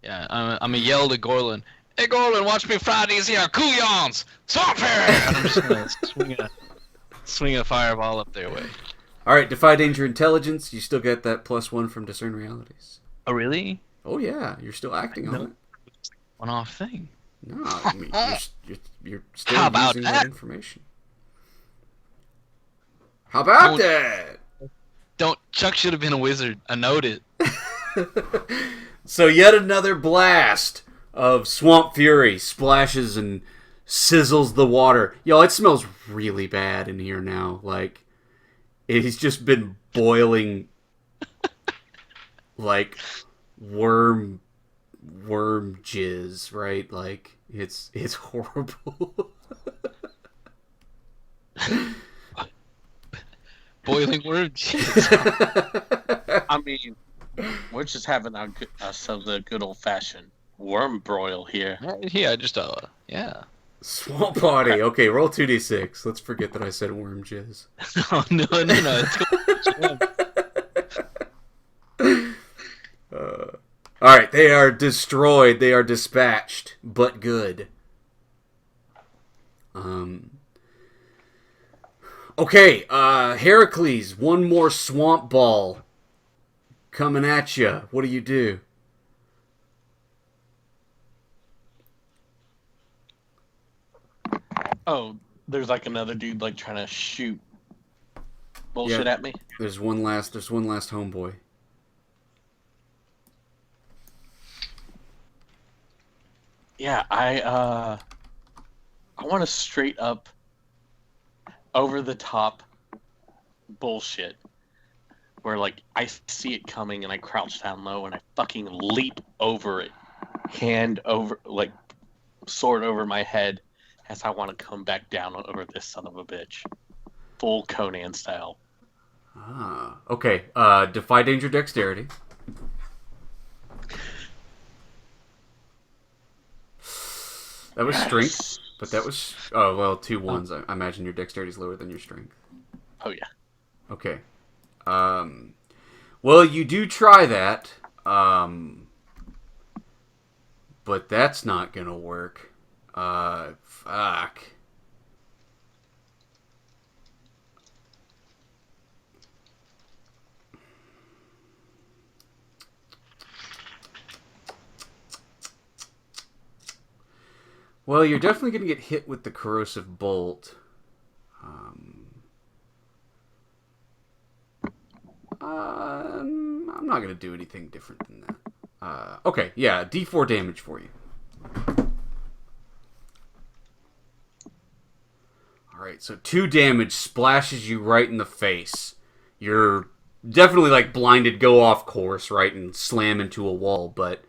Yeah, I'm gonna yell to Gorlin. Hey Gorlin, watch me fry these here couillons! Swamp fury! And I'm just gonna swing a fireball up their way. All right, defy danger intelligence. You still get that +1 from discern realities. Oh really? Oh yeah, you're still acting on it. One-off thing. No, I mean, you're still How about using that? that information. How about that? Chuck should have been a wizard. I knowed it. So yet another blast of swamp fury splashes and sizzles the water. Yo, it smells really bad in here now. Like, it's just been boiling like worm jizz, right? Like, it's horrible. Boiling worm. Jeez. I mean, we're just having ourselves a good old-fashioned worm broil here. Yeah, just yeah. Swamp party. Okay, roll 2d6. Let's forget that I said worm jizz. Oh no. All right, they are destroyed. They are dispatched, but good. Okay, Heracles, one more swamp ball coming at you. What do you do? Oh, there's like another dude like trying to shoot bullshit Yeah. at me. There's one last homeboy. Yeah, I want to straight up over the top bullshit where like I see it coming and I crouch down low and I fucking leap over it, hand over like sword over my head as I want to come back down over this son of a bitch, full Conan style. Ah, okay. Defy danger dexterity. That was strength, but that was... Oh, well, 2 ones. I imagine your dexterity is lower than your strength. Oh yeah. Okay. Well, you do try that, but that's not gonna work. Fuck. Well, you're definitely going to get hit with the corrosive bolt. I'm not going to do anything different than that. Okay, yeah, D4 damage for you. Alright, so 2 damage splashes you right in the face. You're definitely, like, blinded, go off course, right, and slam into a wall, but...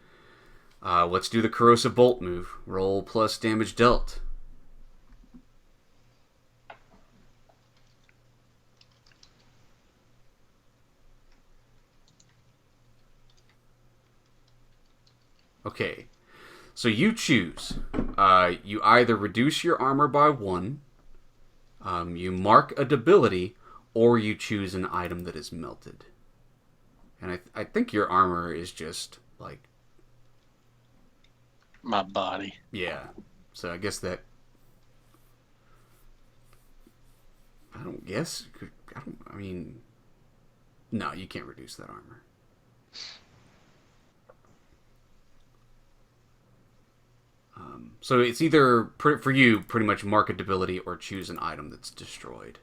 let's do the corrosive bolt move. Roll plus damage dealt. Okay, so you choose. You either reduce your armor by 1, you mark a debility, or you choose an item that is melted. And I think your armor is just, like... My body. Yeah. So I guess that... I don't guess... I mean... No, you can't reduce that armor. So it's either, for you, pretty much mark a debility or choose an item that's destroyed.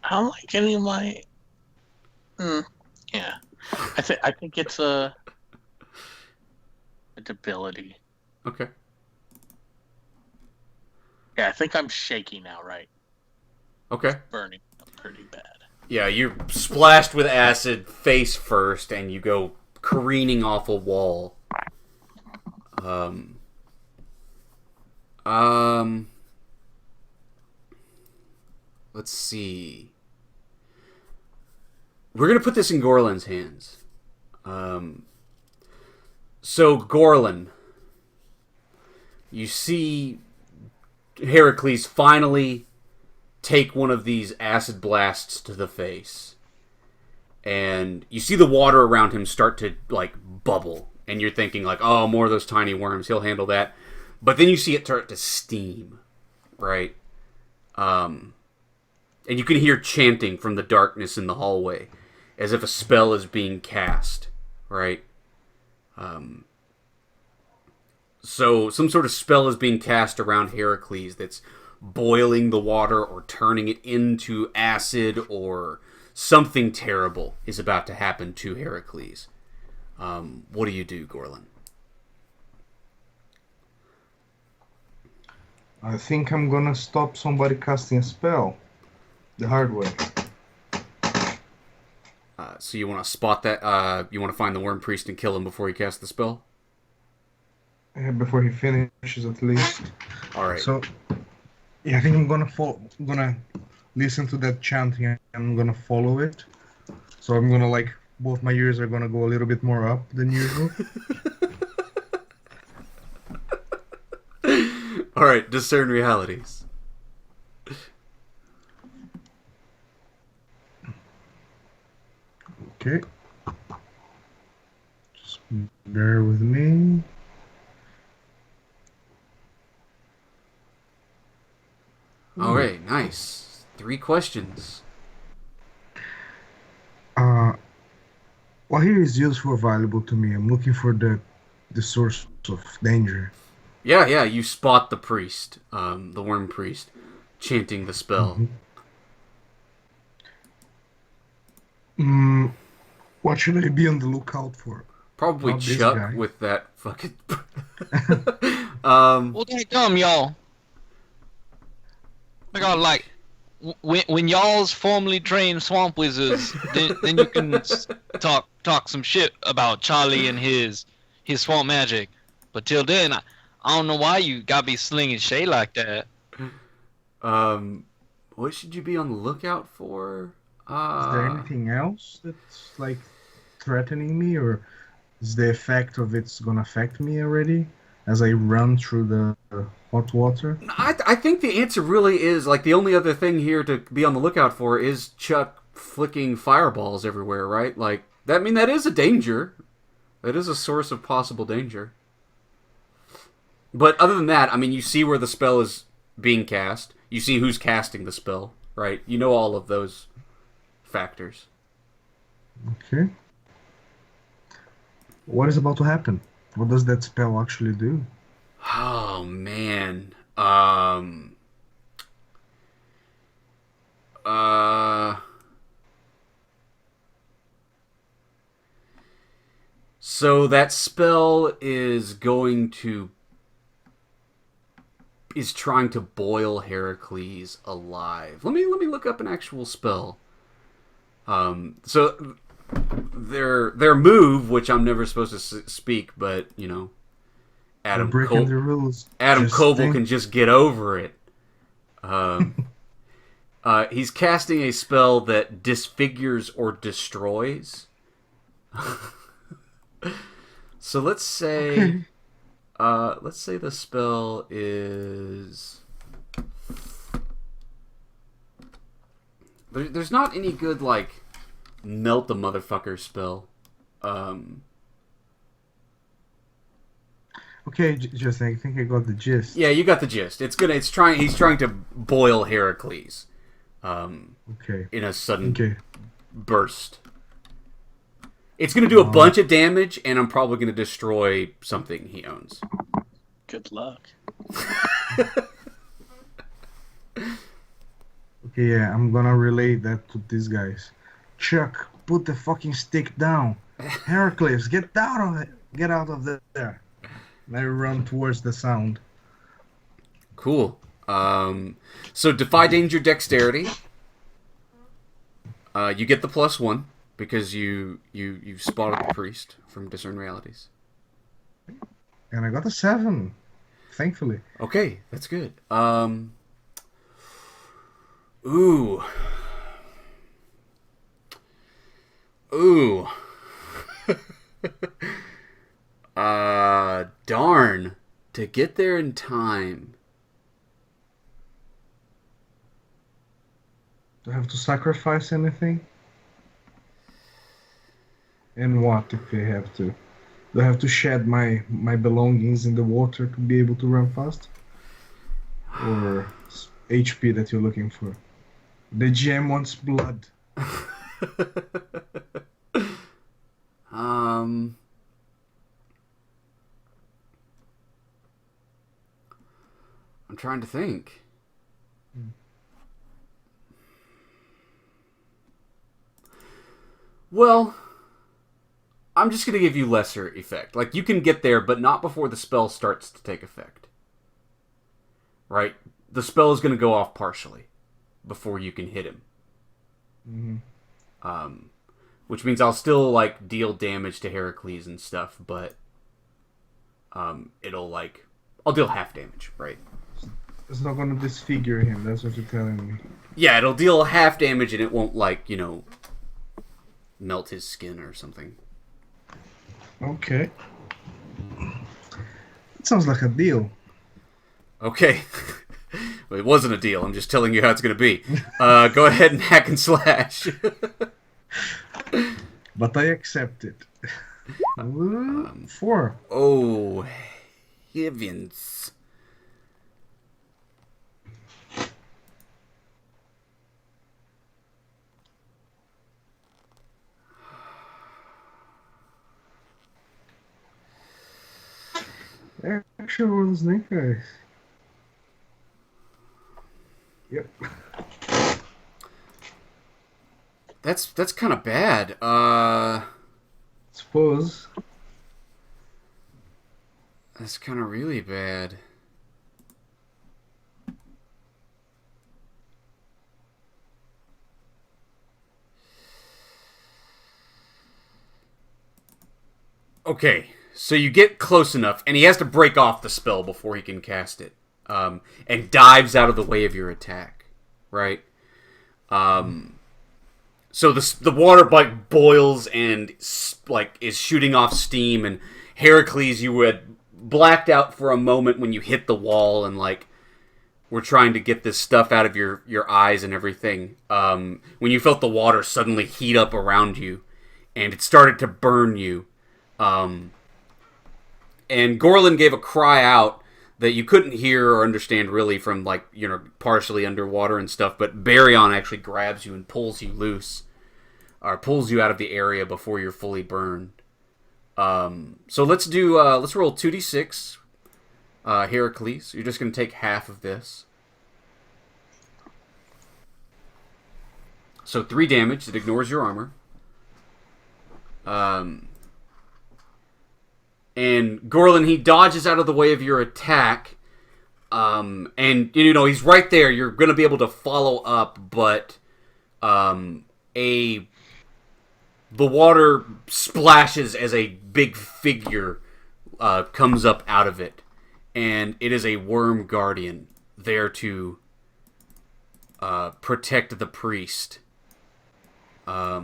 I don't like any of my. Yeah, I think it's a ability. Okay. Yeah, I think I'm shaking now, right? Okay. Burning up pretty bad. Yeah, you're splashed with acid face first, and you go careening off a wall. Let's see. We're gonna put this in Gorlin's hands. So Gorlin, you see Heracles finally take one of these acid blasts to the face. And you see the water around him start to, like, bubble. And you're thinking, like, oh, more of those tiny worms. He'll handle that. But then you see it start to steam, right? And you can hear chanting from the darkness in the hallway, as if a spell is being cast, right? So some sort of spell is being cast around Heracles that's boiling the water or turning it into acid, or something terrible is about to happen to Heracles. What do you do, Gorlin? I think I'm gonna stop somebody casting a spell. The hard way. So you want to spot that? You want to find the Worm Priest and kill him before he casts the spell? Before he finishes, at least. All right. So, yeah, I think I'm gonna listen to that chanting and I'm gonna follow it. So I'm gonna, like, both my ears are gonna go a little bit more up than usual. All right, discern realities. Okay. Just bear with me. All right, nice. 3 questions. Well, here is useful or valuable to me. I'm looking for the source of danger. Yeah, you spot the priest, the Worm Priest, chanting the spell. What should I be on the lookout for? Probably Not this Chuck guy. with that fucking... Well, damn, y'all. I got, like, when y'all's formerly trained swamp wizards, then you can talk some shit about Charlie and his swamp magic. But till then, I don't know why you gotta be slinging shade like that. What should you be on the lookout for? Is there anything else that's, like, threatening me, or is the effect of it's gonna affect me already as I run through the hot water? I think the answer really is, like, the only other thing here to be on the lookout for is Chuck flicking fireballs everywhere, right? Like, that is a danger. That is a source of possible danger. But other than that, I mean, you see where the spell is being cast. You see who's casting the spell, right? You know all of those factors. Okay. What is about to happen? What does that spell actually do? Oh, man. So that spell is trying to boil Heracles alive. Let me look up an actual spell. So their move, which I'm never supposed to speak, but you know, Adam breaking the rules. Coble can just get over it. He's casting a spell that disfigures or destroys. So let's say the spell is. There's not any good, like, melt the motherfucker spell. Okay, just I think I got the gist. Yeah, you got the gist. He's trying to boil Heracles. Okay. In a sudden burst. It's gonna do a bunch of damage, and I'm probably gonna destroy something he owns. Good luck. Okay, yeah, I'm gonna relay that to these guys. Chuck, put the fucking stick down. Heracles, get out of it. Get out of there. And I run towards the sound. Cool. So defy danger dexterity. You get the +1 because you spotted the priest from discern realities. And I got a 7, thankfully. Okay, that's good. Ooh. Ooh. Darn. To get there in time. Do I have to sacrifice anything? And what if I have to? Do I have to shed my belongings in the water to be able to run fast? Or HP that you're looking for? The gem wants blood. um. I'm trying to think. Well, I'm just going to give you lesser effect. Like, you can get there, but not before the spell starts to take effect. Right? The spell is going to go off partially before you can hit him. Mm-hmm. Which means I'll still, like, deal damage to Heracles and stuff, but it'll, like... I'll deal half damage, right? It's not gonna disfigure him, that's what you're telling me. Yeah, it'll deal half damage and it won't, like, melt his skin or something. Okay. It sounds like a deal. Okay. Well, it wasn't a deal. I'm just telling you how it's going to be. Go ahead and hack and slash. But I accept it. 4. Oh, heavens. Actually, roll the snake eyes. Yep. That's kind of bad. Suppose. That's kind of really bad. Okay, so you get close enough, and he has to break off the spell before he can cast it, and dives out of the way of your attack, right? So the water like boils and like is shooting off steam, and Heracles, you had blacked out for a moment when you hit the wall, and like were trying to get this stuff out of your eyes and everything. When you felt the water suddenly heat up around you, and it started to burn you. And Gorlin gave a cry out that you couldn't hear or understand really from, like, partially underwater and stuff, but Baryon actually grabs you and pulls you loose, or pulls you out of the area before you're fully burned. So let's roll 2d6, Heracles. You're just going to take half of this. So 3 damage. It ignores your armor. And Gorlin, he dodges out of the way of your attack. And, he's right there. You're going to be able to follow up, but the water splashes as a big figure comes up out of it. And it is a worm guardian there to protect the priest. I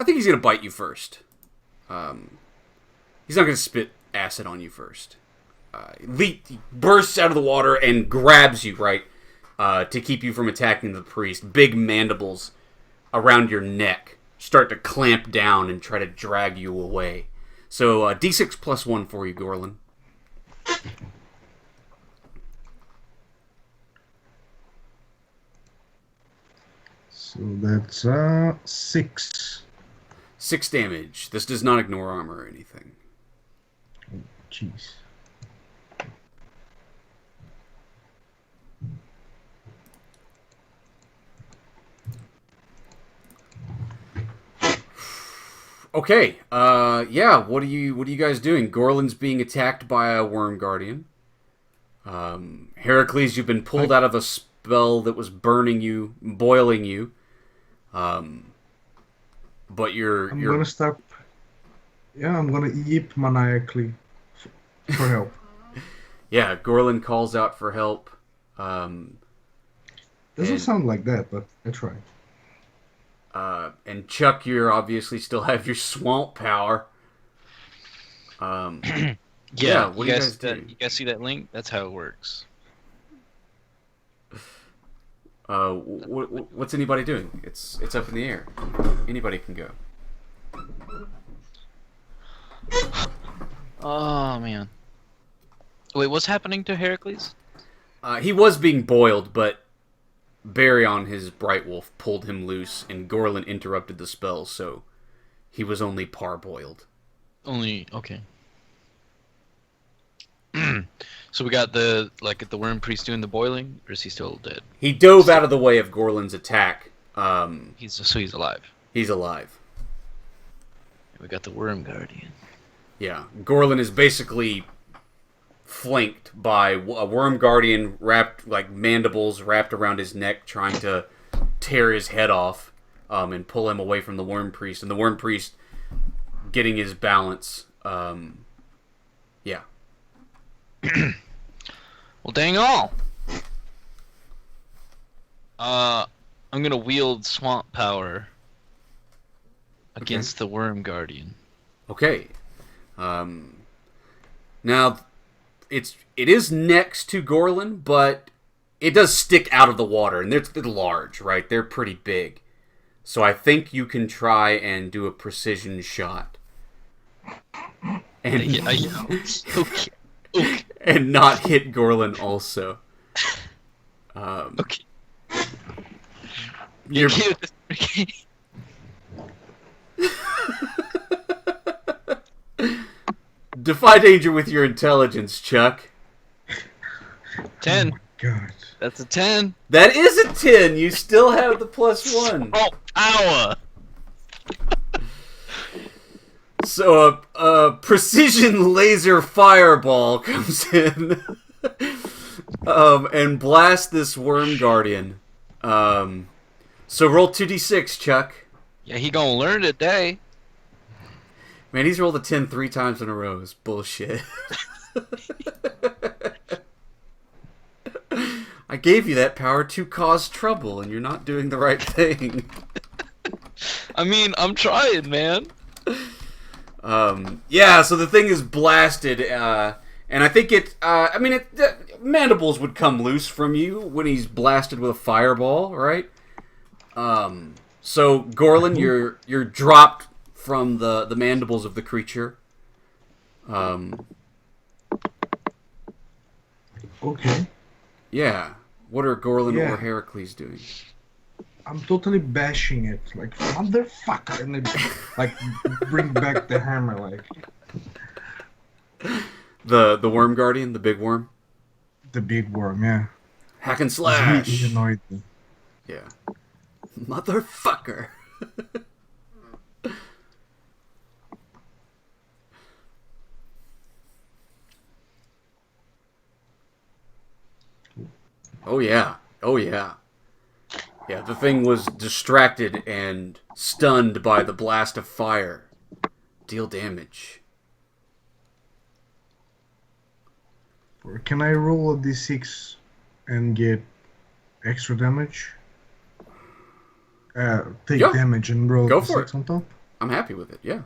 think he's going to bite you first. He's not going to spit acid on you first. He bursts out of the water and grabs you, right, to keep you from attacking the priest. Big mandibles around your neck start to clamp down and try to drag you away. So, D6 +1 for you, Gorlin. So that's 6. 6 damage. This does not ignore armor or anything. Jeez. Okay. Yeah. What are you guys doing? Gorlin's being attacked by a worm guardian. Heracles, you've been pulled out of a spell that was burning you, boiling you. But you're gonna stop. Yeah, I'm gonna eat maniacally for help. Yeah, Gorlin calls out for help. Doesn't and- sound like that, but I try. And Chuck, you obviously still have your swamp power. Yeah, what do you guys do? You guys see that link? That's how it works. What's anybody doing? It's up in the air. Anybody can go. Oh man. Wait, what's happening to Heracles? He was being boiled, but Baryon, his Bright Wolf, pulled him loose, and Gorlin interrupted the spell, so he was only parboiled. Okay. So we got the worm priest doing the boiling, or is he still dead? He dove out of the way of Gorlin's attack. He's alive. He's alive. We got the worm guardian. Yeah, Gorlin is basically flanked by a worm guardian wrapped, like mandibles wrapped around his neck, trying to tear his head off and pull him away from the worm priest. And the worm priest getting his balance. Yeah. Well, dang all. I'm gonna wield swamp power against the worm guardian. Okay. Now, it is next to Gorlin, but it does stick out of the water, and they're large, right? They're pretty big. So I think you can try and do a precision shot. And, Okay. and not hit Gorlin also. Okay. You're, defy danger with your intelligence, Chuck. 10. Oh my God. That's a 10. That is a 10. You still have the +1. Oh, power. So a precision laser fireball comes in and blasts this worm guardian. So roll 2d6, Chuck. Yeah, he gonna learn today. Man, he's rolled a 10 3 times in a row. It's bullshit. I gave you that power to cause trouble, and you're not doing the right thing. I mean, I'm trying, man. Yeah, so the thing is blasted, and I think mandibles would come loose from you when he's blasted with a fireball, right? So Gorlin, you're dropped from the mandibles of the creature. Okay. Yeah. What are Gorlin Yeah. or Heracles doing? I'm totally bashing it, like motherfucker, and then like bring back the hammer, like The worm guardian, the big worm. the big worm. Yeah. Hack and slash. He annoyed me. Yeah. Motherfucker. Oh yeah. Oh yeah. Yeah, the thing was distracted and stunned by the blast of fire. Deal damage. Can I roll a d6 and get extra damage? Take Yeah. damage and roll Go a for d6 on top? I'm happy with it, yeah.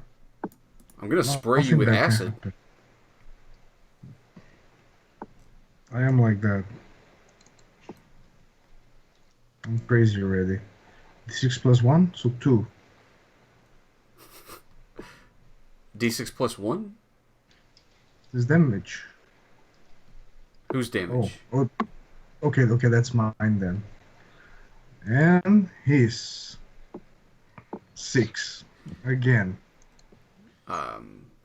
I'm gonna spray you Nothing with bad can acid. happen. I am like that. I'm crazy already. D6 plus 1, so 2. D6 plus 1? This damage. Whose damage? Oh, okay, that's mine then. And his 6. Again.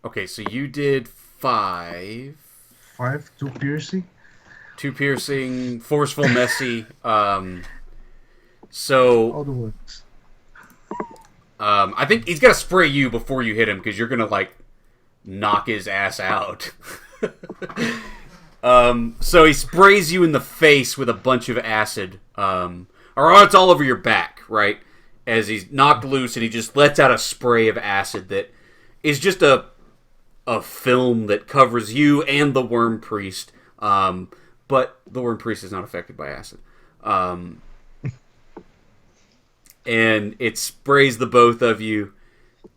Okay, so you did 5. 5, 2 piercing. 2 piercing, forceful, messy. So All the works. I think he's got to spray you before you hit him because you're gonna like knock his ass out. So he sprays you in the face with a bunch of acid. Or it's all over your back, right? As he's knocked loose and he just lets out a spray of acid that is just a film that covers you and the worm priest. But the worm priest is not affected by acid. And it sprays the both of you.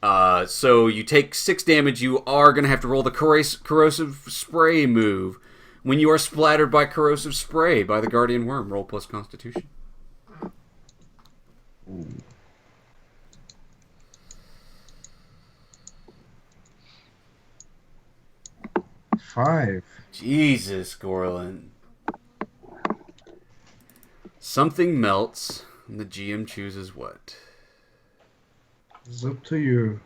So you take 6 damage. You are going to have to roll the corrosive spray move. When you are splattered by corrosive spray by the guardian worm, roll plus constitution. Ooh. 5. Jesus, Gorlin. Something melts, and the GM chooses what? It's up to you.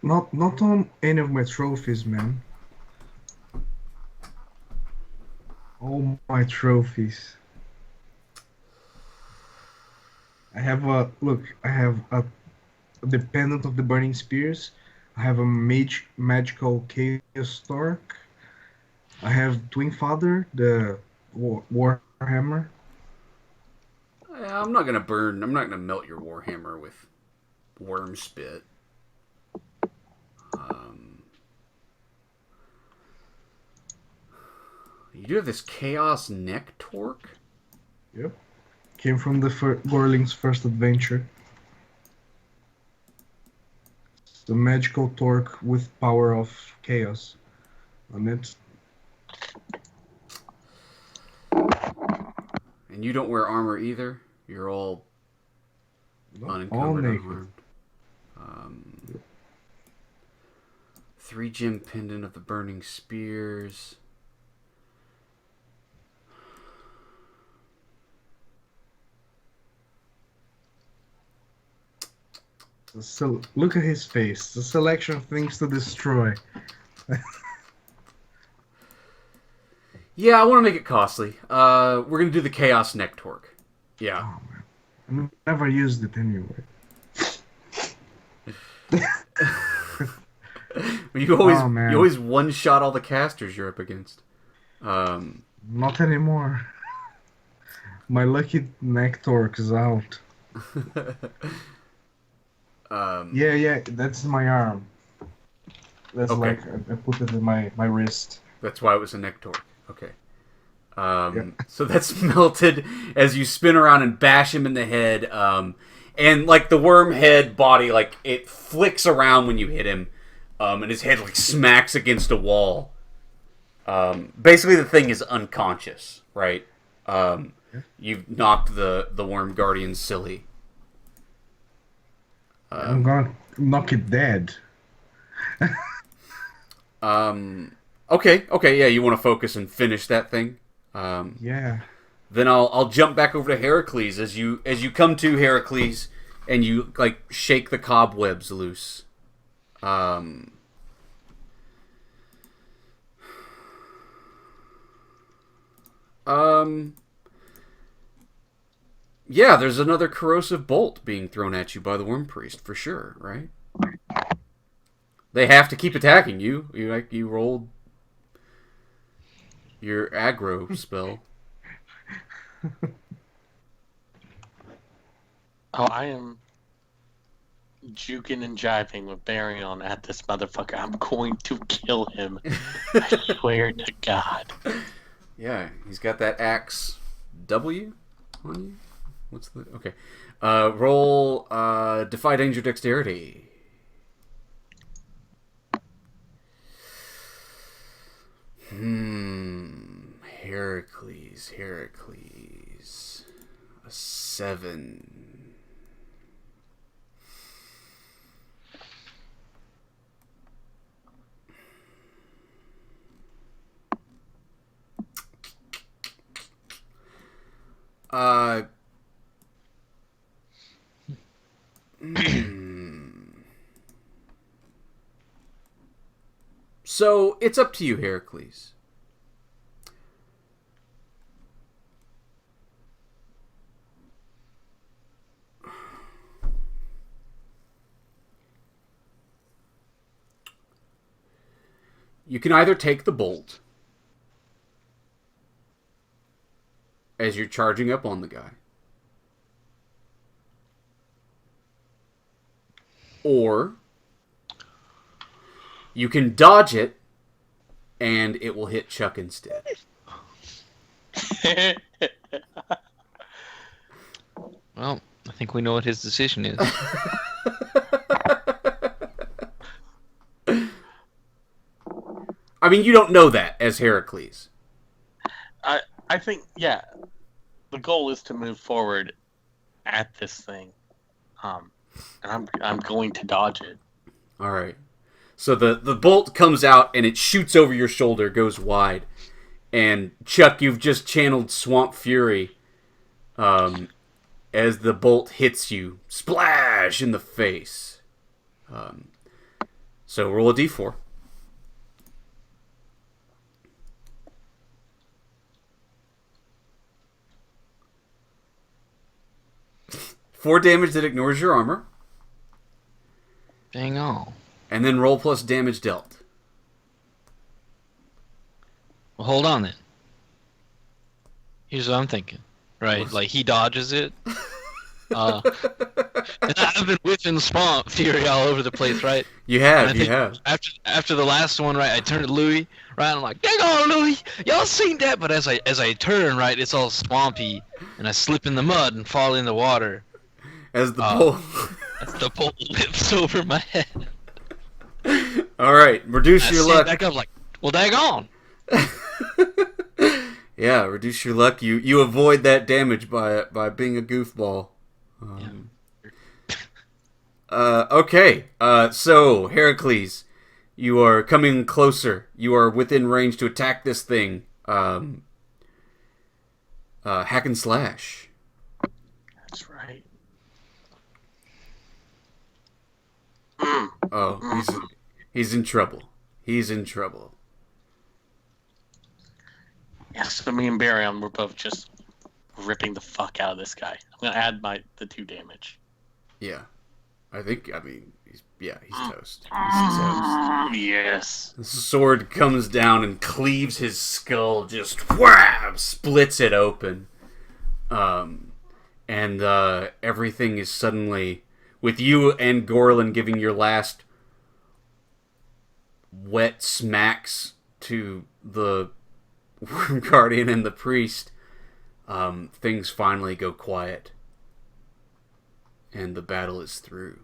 Not on any of my trophies, man. All my trophies. I have a dependent of the burning spears. I have a magical chaos stork. I have Twin Father, the Warhammer. I'm not gonna melt your warhammer with worm spit. You do have this chaos neck torque. Yep. Came from the Gorling's first adventure. It's the magical torque with power of chaos on it. And you don't wear armor either. You're all unencumbered, naked. unharmed. 3 gem pendant of the burning spears. So look at his face. The selection of things to destroy. Yeah, I want to make it costly. We're gonna do the chaos neck torque. Yeah. Oh man, I never used it anyway. You always one shot all the casters you're up against. Not anymore. My lucky neck torque is out. Yeah, that's my arm. That's Okay. like I put it in my wrist. That's why it was a neck torque. Okay. So that's melted as you spin around and bash him in the head. And like the worm head body, like it flicks around when you hit him, and his head like smacks against a wall. Basically, the thing is unconscious, right? You've knocked the worm guardian silly. I'm gonna knock it dead. Okay, yeah, you want to focus and finish that thing? Yeah. Then I'll jump back over to Heracles as you come to Heracles and you like shake the cobwebs loose. Yeah, there's another corrosive bolt being thrown at you by the Worm Priest for sure, right? They have to keep attacking you. You rolled your aggro spell. Oh, I am juking and jiving with Baryon at this motherfucker. I'm going to kill him. I swear to God. Yeah, he's got that axe W on you. What's the okay? Roll defy danger dexterity. Heracles. A 7. So it's up to you, Heracles. You can either take the bolt as you're charging up on the guy, or you can dodge it and it will hit Chuck instead. Well, I think we know what his decision is. I mean, you don't know that as Heracles. I think, yeah, the goal is to move forward at this thing, and I'm going to dodge it. All right. So the bolt comes out and it shoots over your shoulder, goes wide, and Chuck, you've just channeled Swamp Fury. As the bolt hits you, splash in the face. So roll a d4. Four damage that ignores your armor. Dang on. And then roll plus damage dealt. Well, hold on then. Here's what I'm thinking. Right, like he dodges it. And I've been whipping Swamp Fury all over the place, right? You have, you have. After the last one, right, I turned to Louis, right, and I'm like, dang on, Louis, y'all seen that? But as I turn, right, it's all swampy, and I slip in the mud and fall in the water. As the bolt... As the bolt whips over my head. Alright, reduce your luck. Back up like, well, dang on. Yeah, reduce your luck. You avoid that damage by being a goofball. Okay. So Heracles, you are coming closer. You are within range to attack this thing. Hack and slash. That's right. Oh, he's in trouble. He's in trouble. Yeah, so me and Barion were both just ripping the fuck out of this guy. I'm gonna add the 2 damage. Yeah, I mean, he's toast. He's toast. Yes. The sword comes down and cleaves his skull, just wham, splits it open. And everything is suddenly, with you and Gorlin giving your last wet smacks to the Worm Guardian and the priest, things finally go quiet. And the battle is through.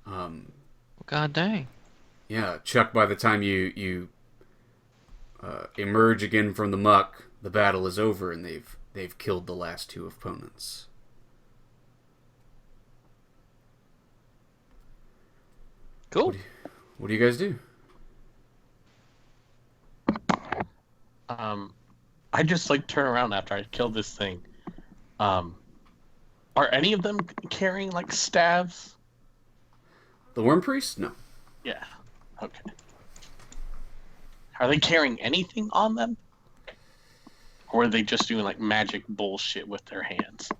God dang. Yeah, Chuck, by the time you emerge again from the muck, the battle is over and they've killed the last 2 opponents. Cool. What do you guys do? I just turn around after I kill this thing. Are any of them carrying staves? The Worm Priest? No. Yeah. Okay. Are they carrying anything on them? Or are they just doing magic bullshit with their hands?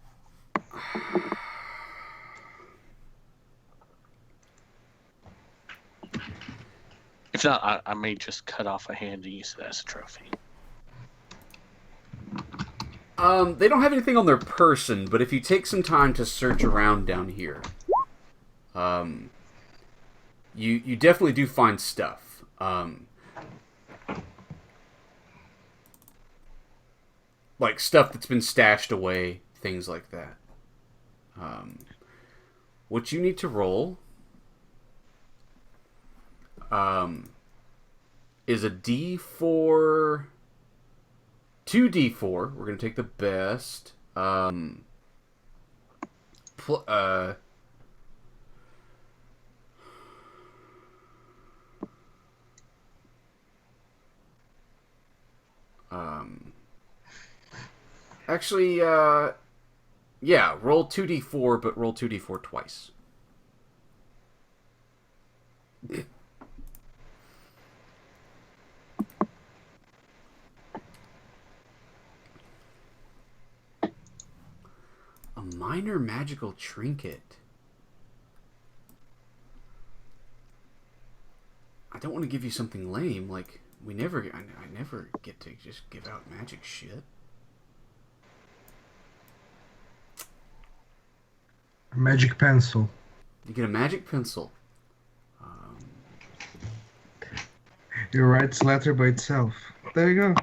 If not, I may just cut off a hand and use it as a trophy. They don't have anything on their person, but if you take some time to search around down here, you definitely do find stuff. Like stuff that's been stashed away, things like that. What you need to roll is a D4, 2D4. We're going to take the best. Actually, yeah, roll 2d4, but roll 2d4 twice. A minor magical trinket. I don't want to give you something lame. Like, I never get to just give out magic shit. A magic pencil. You get a magic pencil. It writes letter by itself. There you go.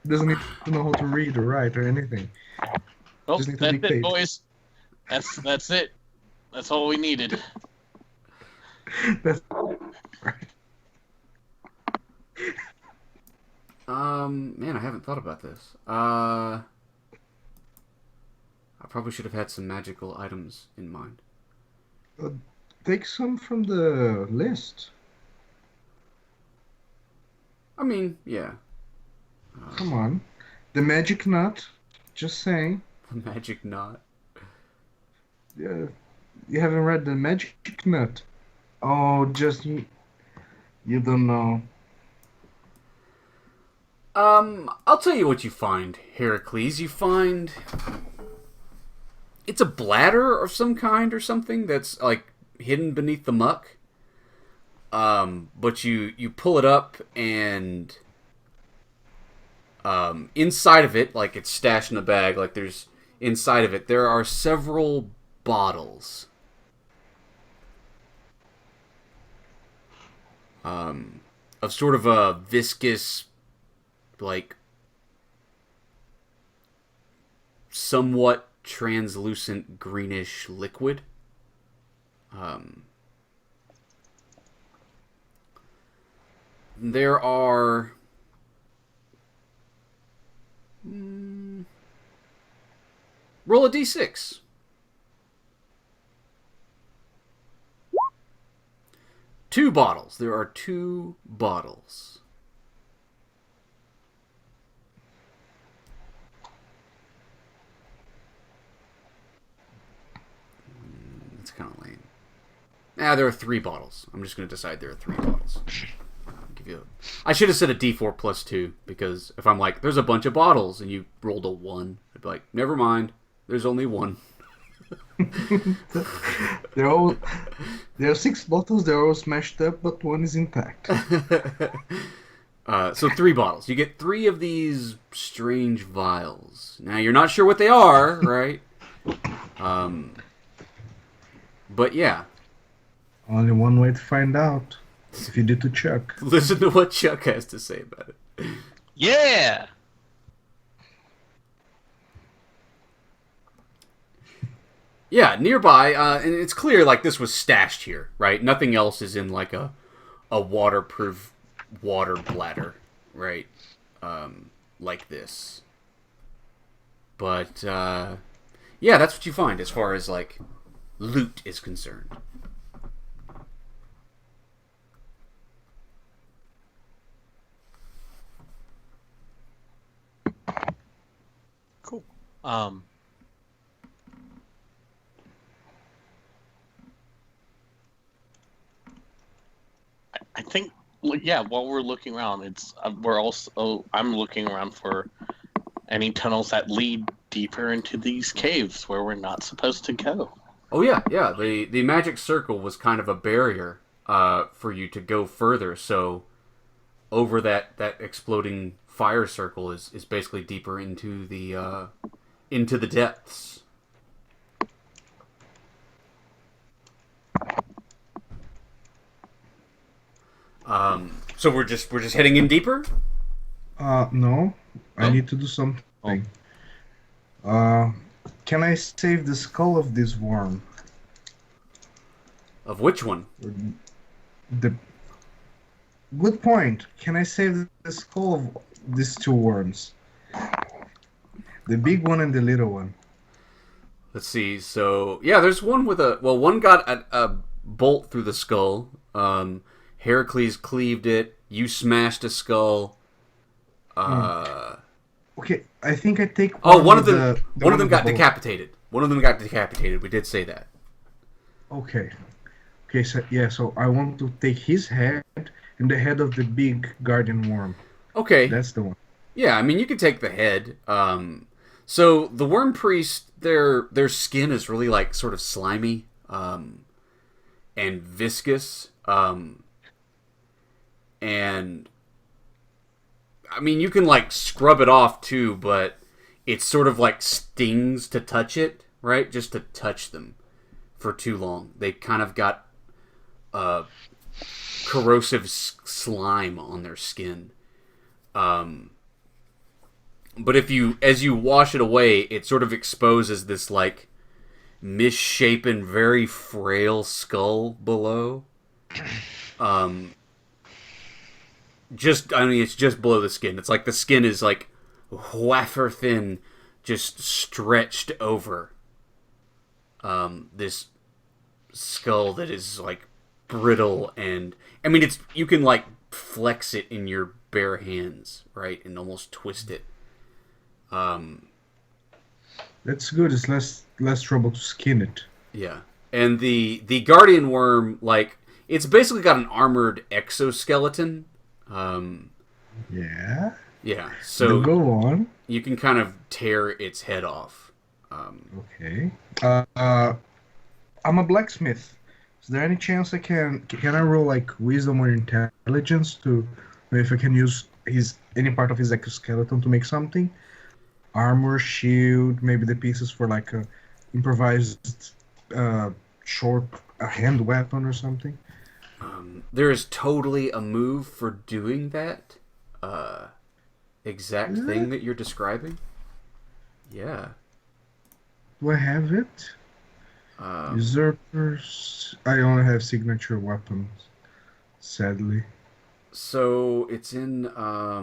Doesn't need to know how to read or write or anything. Well, Just need to that's dictate. it, boys. That's it. That's all we needed. That's right. Man, I haven't thought about this. I probably should have had some magical items in mind. Take some from the list. I mean, yeah. Come on. The magic nut. Just saying. The magic knot. Yeah. You haven't read the magic nut. Oh, just you don't know. I'll tell you what you find, Heracles. You find it's a bladder of some kind or something that's like hidden beneath the muck. But you pull it up and inside of it, like it's stashed in a bag, like there's inside of it, there are several bottles. Of sort of a viscous, like somewhat translucent greenish liquid. There are roll a d6. Two bottles. There are two bottles. That's kind of lame. There are three bottles. I'm just going to decide there are three bottles. I should have said a d4 plus 2, because if I'm like, there's a bunch of bottles, and you rolled a 1, I'd be like, never mind, there's only one. There are 6 bottles, they're all smashed up, but one is intact. So 3 bottles. You get 3 of these strange vials. Now, you're not sure what they are, right? But yeah. Only one way to find out. If you do to Chuck. Listen to what Chuck has to say about it. Yeah! Yeah, nearby, and it's clear like this was stashed here, right? Nothing else is in like a waterproof water bladder, right? Like this. But yeah, that's what you find as far as like loot is concerned. Cool. I think, yeah. While we're looking around, I'm looking around for any tunnels that lead deeper into these caves where we're not supposed to go. Oh yeah. The magic circle was kind of a barrier for you to go further. So over that exploding fire circle is basically deeper into the depths. So we're just heading in deeper? No. I Oh. need to do something. Can I save the skull of this worm? Of which one? The good point. Can I save the skull of these two worms? The big one and the little one. Let's see. So yeah, there's one with one got a bolt through the skull. Heracles cleaved it. You smashed a skull. Okay, I think I take One of them got bolt. decapitated. One of them got decapitated. We did say that. Okay, Okay, so yeah, so I want to take his head and the head of the big guardian worm. Okay. That's the one. Yeah, I mean you could take the head. So the worm priest, their skin is really like sort of slimy, and viscous. And I mean you can like scrub it off too, but it sort of like stings to touch it, right? Just to touch them for too long. They kind of got corrosive slime on their skin. But as you wash it away, it sort of exposes this like misshapen, very frail skull below. It's just below the skin. It's like the skin is like wafer thin, just stretched over this skull that is like brittle, and I mean you can like flex it in your bare hands, right, and almost twist it. That's good. It's less trouble to skin it. Yeah, and the guardian worm, like it's basically got an armored exoskeleton. Yeah. Yeah, So so go on. you can kind of tear its head off. Okay. I'm a blacksmith. Is there any chance can I roll like wisdom or intelligence to if I can use any part of his exoskeleton to make something? Armor, shield, maybe the pieces for like a improvised short hand weapon or something. There is totally a move for doing that exact thing that you're describing. Yeah. Do I have it? Usurpers. I only have signature weapons, sadly. So it's in I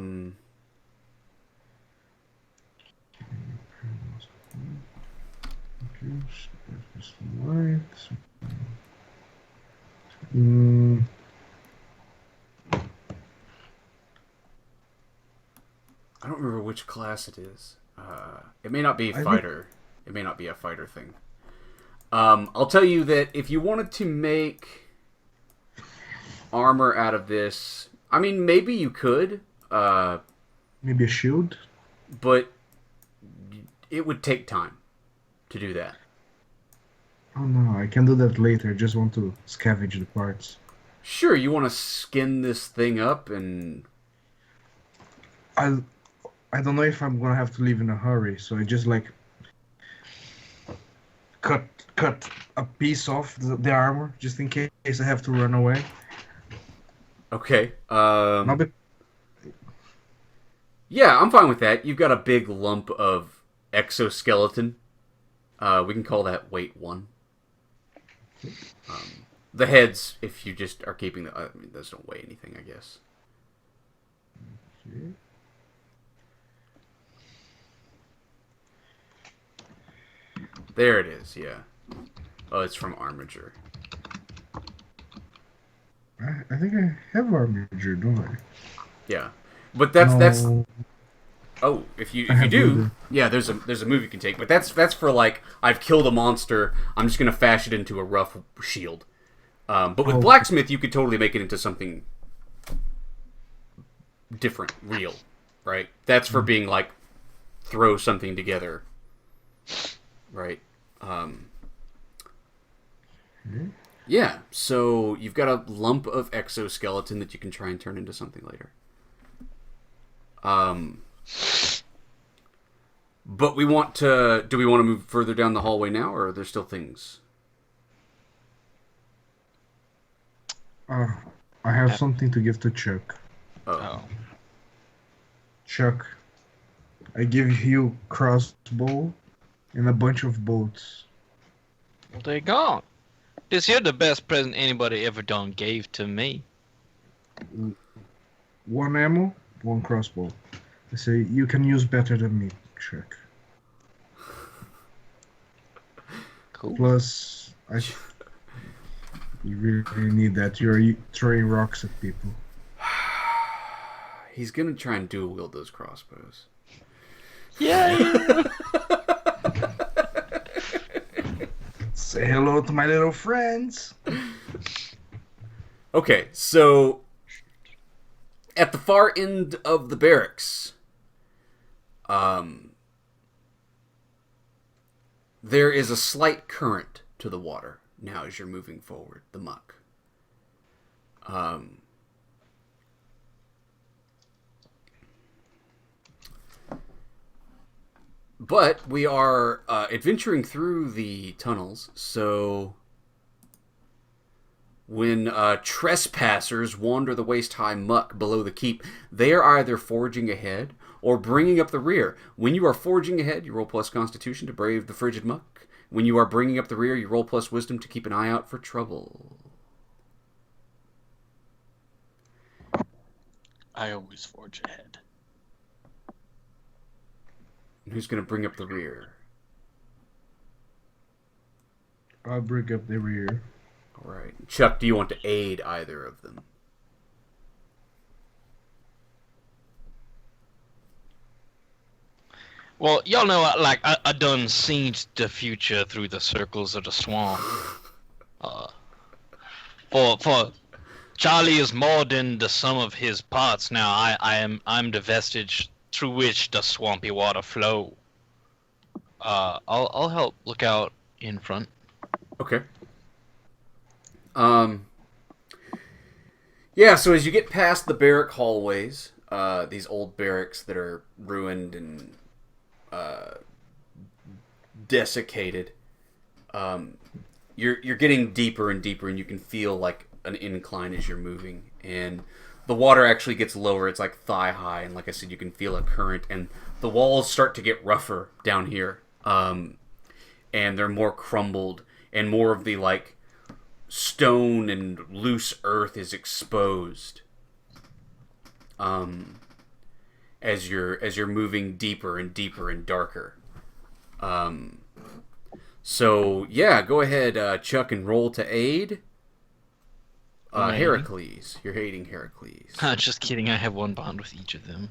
don't remember which class it is. It may not be fighter. It may not be a fighter thing. I'll tell you that if you wanted to make armor out of this, I mean, maybe you could. Maybe a shield? But it would take time to do that. Oh no, I can do that later. I just want to scavenge the parts. Sure, you want to skin this thing up and... I don't know if I'm gonna have to leave in a hurry, so I just like cut a piece off the armor just in case I have to run away. Okay. Not be- Yeah, I'm fine with that. You've got a big lump of exoskeleton. We can call that weight 1. The heads, if you just are keeping the... I mean, those don't weigh anything, I guess. Okay. There it is, yeah. Oh, it's from Armiger. I think I have armature, don't I? Yeah. But that's... No. Oh, if you have do, the- yeah, there's a move you can take. But that's for like, I've killed a monster, I'm just going to fashion it into a rough shield. But with Oh. blacksmith, you could totally make it into something different, real, right? That's for being like, throw something together, right? Yeah, so you've got a lump of exoskeleton that you can try and turn into something later. But do we want to move further down the hallway now, or are there still things? I have something to give to Chuck. Oh. Chuck, I give you crossbow and a bunch of bolts. Well, they gone. This here the best present anybody ever done gave to me. 1 ammo, 1 crossbow. I say you can use better than me, Chuck. Cool. Plus, you really need that. You're throwing rocks at people. He's gonna try and dual wield those crossbows. Yay! Say hello to my little friends. Okay, so at the far end of the barracks, there is a slight current to the water now as you're moving forward, the muck. But we are adventuring through the tunnels, so when trespassers wander the waist-high muck below the keep, they are either forging ahead or bringing up the rear. When you are forging ahead, you roll plus Constitution to brave the frigid muck. When you are bringing up the rear, you roll plus Wisdom to keep an eye out for trouble. I always forge ahead. Who's going to bring up the rear? I'll bring up the rear. All right. Chuck, do you want to aid either of them? Well, y'all know, I done seen the future through the circles of the swamp. For Charlie is more than the sum of his parts. Now I'm the vestige through which the swampy water flow. I'll help look out in front. Okay. Yeah, so as you get past the barrack hallways, these old barracks that are ruined and desiccated, you're getting deeper and deeper, and you can feel like an incline as you're moving, and the water actually gets lower. It's like thigh high, and like I said, you can feel a current, and the walls start to get rougher down here, and they're more crumbled, and more of the like stone and loose earth is exposed as you're moving deeper and deeper and darker. So yeah, go ahead, Chuck, and roll to aid. Heracles, you're aiding Heracles. Just kidding, I have one bond with each of them.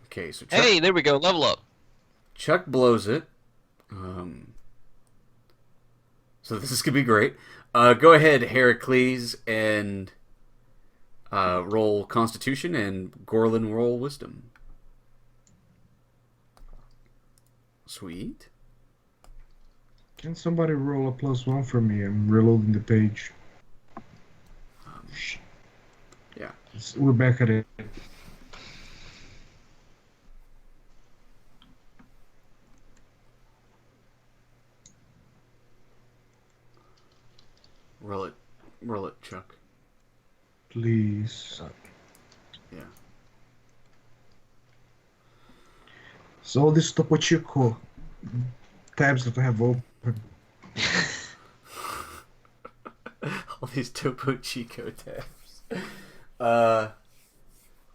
Okay, so Chuck, Hey, there we go, level up. Chuck blows it. So this is gonna be great. Go ahead, Heracles, and roll Constitution, and Gorlin roll Wisdom. Sweet. Can somebody roll a +1 for me? I'm reloading the page. Yeah. We're back at it. Roll it, Chuck. Please. Yeah. So this Topo Chico tabs that I have open. All these Topo Chico tabs.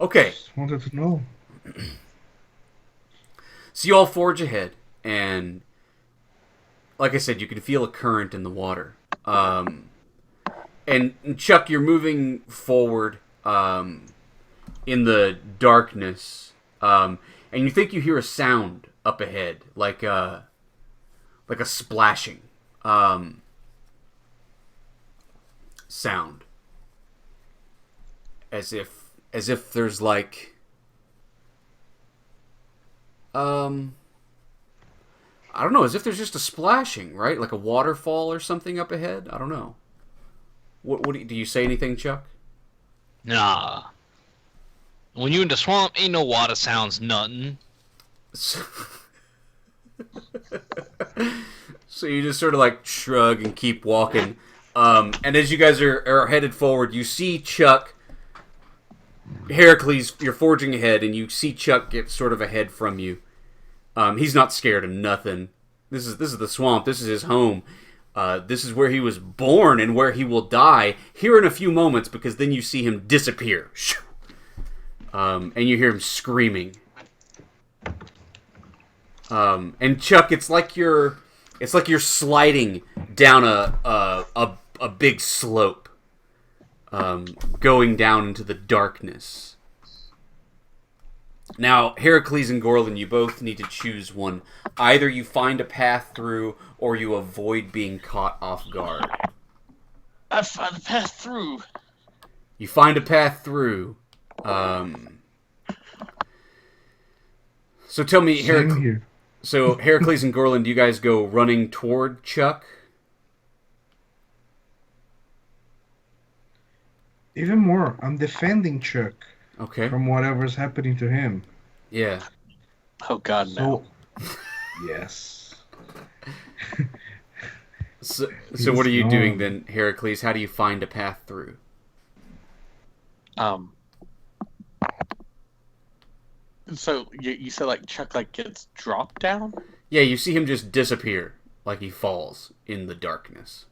Okay. Just wanted to know. So you all forge ahead, and like I said, you can feel a current in the water. And Chuck, you're moving forward in the darkness, and you think you hear a sound up ahead, like a splashing sound, as if there's like I don't know, as if there's just a splashing, right? Like a waterfall or something up ahead. I don't know. What do you say anything, Chuck? Nah. When you in the swamp, ain't no water sounds nothing. So you just sort of like shrug and keep walking. And as you guys are headed forward, you see Chuck, Heracles, you're forging ahead, and you see Chuck get sort of ahead from you. He's not scared of nothing. This is the swamp. This is his home. This is where he was born and where he will die here in a few moments, because then you see him disappear. And you hear him screaming. And Chuck, it's like you're sliding down a big slope, going down into the darkness. Now, Heracles and Gorlin, you both need to choose one. Either you find a path through, or you avoid being caught off guard. I found the path through. You find a path through. So tell me, Same here. So Heracles and Gorlin, do you guys go running toward Chuck? Even more, I'm defending Chuck Okay. from whatever's happening to him. Yeah. Oh God, no. Yes. So what are you doing then, Heracles? How do you find a path through? So you said like Chuck like gets dropped down? Yeah, you see him just disappear, like he falls in the darkness.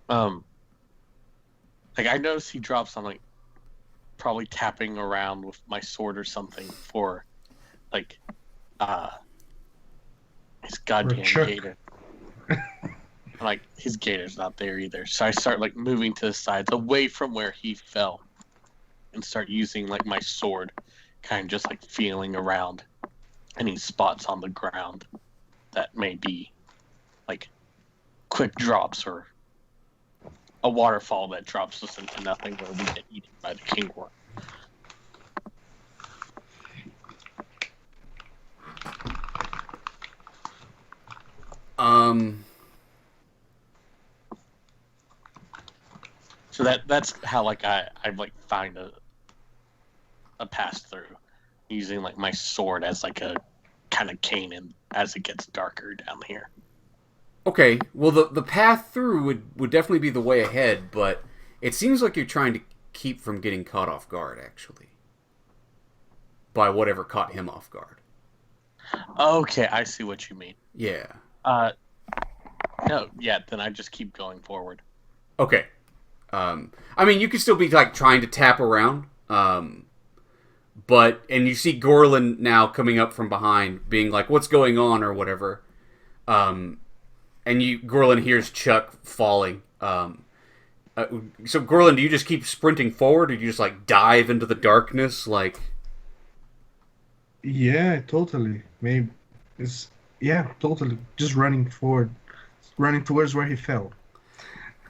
Like I notice he drops. I'm like probably tapping around with my sword or something for like his goddamn Chuck. gator. Like his gator's not there either. So I start like moving to the sides away from where he fell and start using like my sword, kind of just like feeling around any spots on the ground that may be like quick drops or a waterfall that drops us into nothing where we get eaten by the king worm. So that's how like I like find a pass through using like my sword as like a kind of cane and as it gets darker down here. Okay, well the path through would definitely be the way ahead, but it seems like you're trying to keep from getting caught off guard, actually. By whatever caught him off guard. Okay, I see what you mean. Yeah. No, yeah, then I just keep going forward. Okay. I mean, you could still be like trying to tap around, but and you see Gorlin now coming up from behind, being like, "What's going on?" or whatever. And Gorlin hears Chuck falling. So Gorlin, do you just keep sprinting forward, or do you just like dive into the darkness, like? Yeah, totally. Maybe totally. Just running forward, running towards where he fell.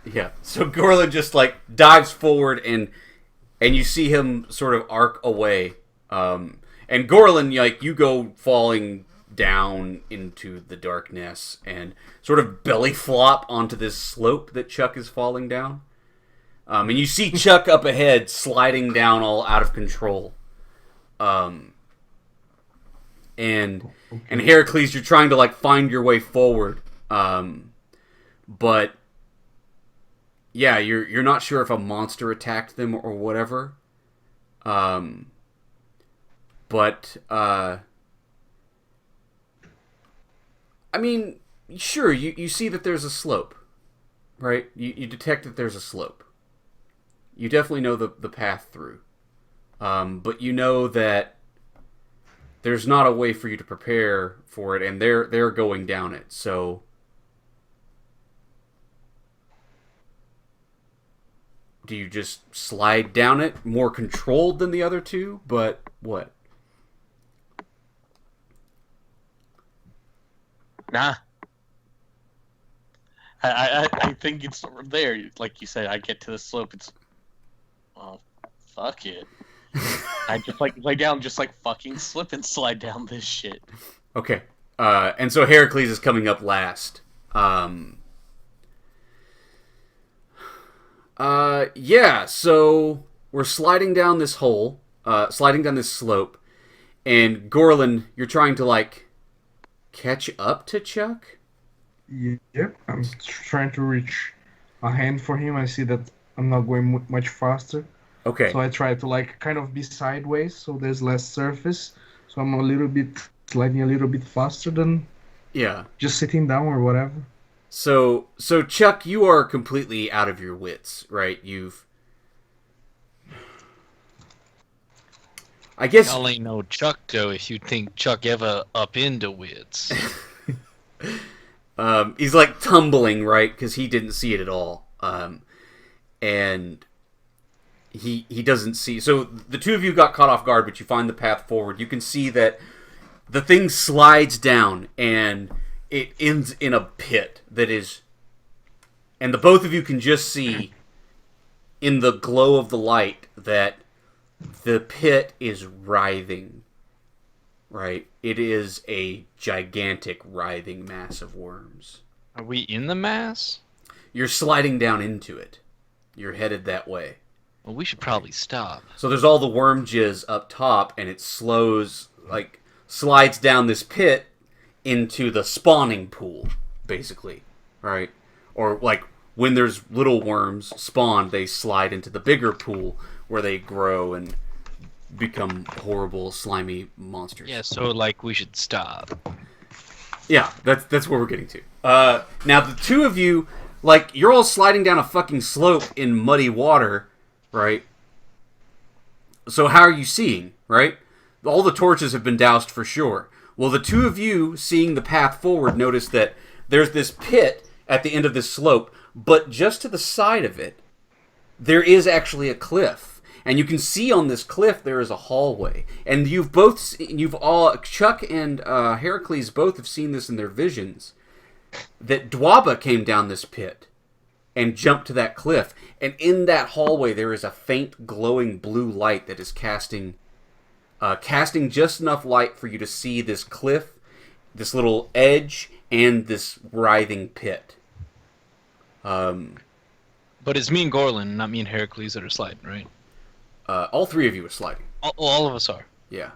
Yeah. So Gorlin just like dives forward and you see him sort of arc away. And Gorlin, like you go falling down into the darkness and sort of belly flop onto this slope that Chuck is falling down. And you see Chuck up ahead sliding down all out of control. And Heracles, you're trying to like find your way forward. But yeah, you're not sure if a monster attacked them or whatever. But I mean, sure, you see that there's a slope, right? You detect that there's a slope. You definitely know the path through. But you know that there's not a way for you to prepare for it, and they're going down it, so do you just slide down it more controlled than the other two? But what? Nah. I think it's there. Like you said, I get to the slope. It's, oh, fuck it. I just like lay down, just like fucking slip and slide down this shit. Okay. And so Heracles is coming up last. Yeah, so we're sliding down this hole, sliding down this slope, and Gorlin, you're trying to, like, catch up to Chuck? Yep, I'm trying to reach a hand for him. I see that I'm not going much faster. Okay. So I try to, like, kind of be sideways so there's less surface. So I'm a little bit, sliding a little bit faster than just sitting down or whatever. So Chuck, you are completely out of your wits, right? I guess y'all ain't no Chuck though. If you think Chuck ever up into wits, he's like tumbling, right? Because he didn't see it at all, and he doesn't see. So the two of you got caught off guard, but you find the path forward. You can see that the thing slides down and it ends in a pit that is And the both of you can just see in the glow of the light that the pit is writhing. Right? It is a gigantic writhing mass of worms. Are we in the mass? You're sliding down into it. You're headed that way. Well, we should probably stop. So there's all the worm jizz up top, and it slides down this pit into the spawning pool, basically, right? Or like when there's little worms spawned, they slide into the bigger pool where they grow and become horrible, slimy monsters. Yeah, so like we should stop. Yeah, that's where we're getting to. Now the two of you, like, you're all sliding down a fucking slope in muddy water, right? So how are you seeing, right? All the torches have been doused for sure. Well, the two of you, seeing the path forward, notice that there's this pit at the end of this slope, but just to the side of it, there is actually a cliff. And you can see on this cliff there is a hallway. And Chuck and Heracles both have seen this in their visions, that Dwaba came down this pit and jumped to that cliff. And in that hallway there is a faint glowing blue light that is casting just enough light for you to see this cliff, this little edge, and this writhing pit. But it's me and Gorlin, not me and Heracles that are sliding, right? All three of you are sliding. All of us are. Yeah.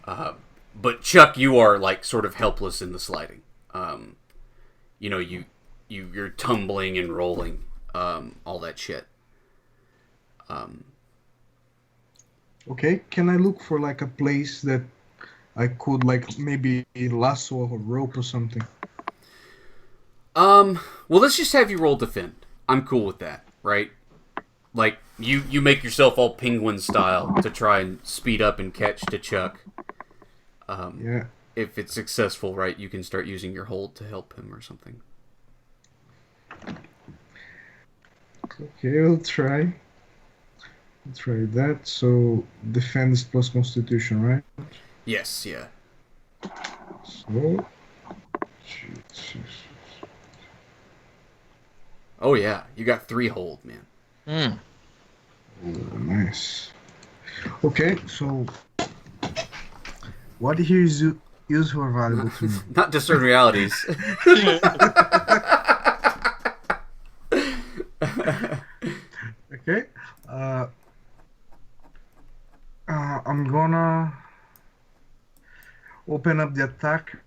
But Chuck, you are like sort of helpless in the sliding. You're tumbling and rolling, all that shit. Okay, can I look for like a place that I could like maybe lasso a rope or something? Well, let's just have you roll defend. I'm cool with that, right? Like, you make yourself all penguin style to try and speed up and catch to Chuck. Yeah. If it's successful, right, you can start using your hold to help him or something. Okay, we'll try. We'll try that. So, defense plus constitution, right? Yes, yeah. So... Oh, yeah. You got 3 hold, man. Mm. Oh, nice. Okay, so... What here is useful or valuable to me? Not discern realities. Okay. I'm gonna open up the attacker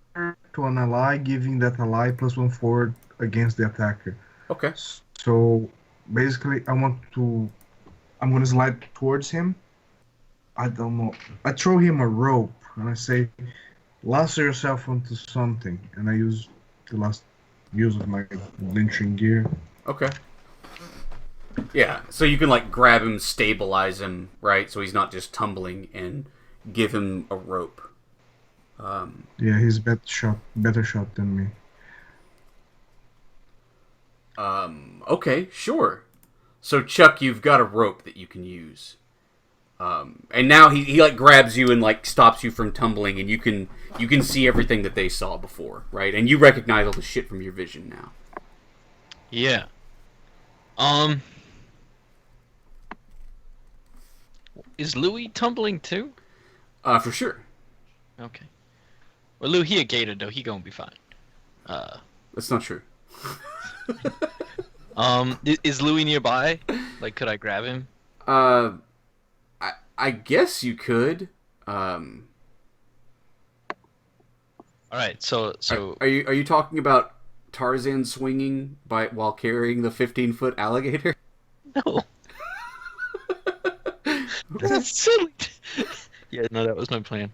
to an ally, giving that ally +1 forward against the attacker. Okay. So basically, I'm gonna slide towards him. I don't know. I throw him a rope and I say, lasso yourself onto something, and I use the last use of my lynching gear. Okay. Yeah, so you can like grab him, stabilize him, right? So he's not just tumbling, and give him a rope. Yeah, he's better shot than me. Okay, sure. So Chuck, you've got a rope that you can use. And now he like grabs you and like stops you from tumbling, and you can see everything that they saw before, right? And you recognize all the shit from your vision now. Yeah. Is Louis tumbling too? For sure. Okay. Well, Louis, he a gator though. He gonna be fine. That's not true. Is Louis nearby? Like, could I grab him? I guess you could. All right. So Are you talking about Tarzan swinging while carrying the 15-foot alligator? no. That's silly. Yeah, no, that was my plan.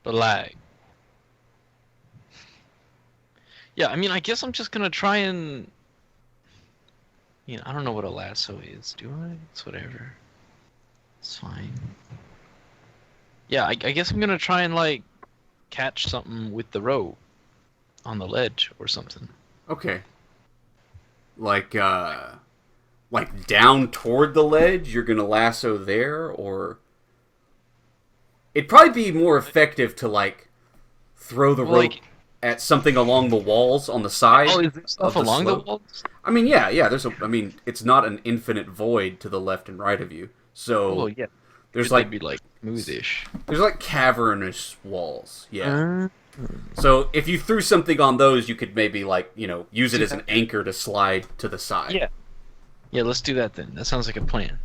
The lag. Yeah, I mean, I guess I'm just gonna try and... I don't know what a lasso is, do I? It's whatever. It's fine. Yeah, I guess I'm gonna try and, like, catch something with the rope on the ledge or something. Okay. Like down toward the ledge, you're gonna lasso there, or it'd probably be more effective to like throw the rope Like, at something along the walls on the oh, side is there stuff of the along the slope. walls? I mean, yeah. I mean, it's not an infinite void to the left and right of you. Oh So yeah, there's they'd like be like smoothish. cavernous walls. Yeah. Uh, So if you threw something on those, you could maybe like use it as an anchor to slide to the side. yeah, yeah. Let's do that then. That sounds like a plan.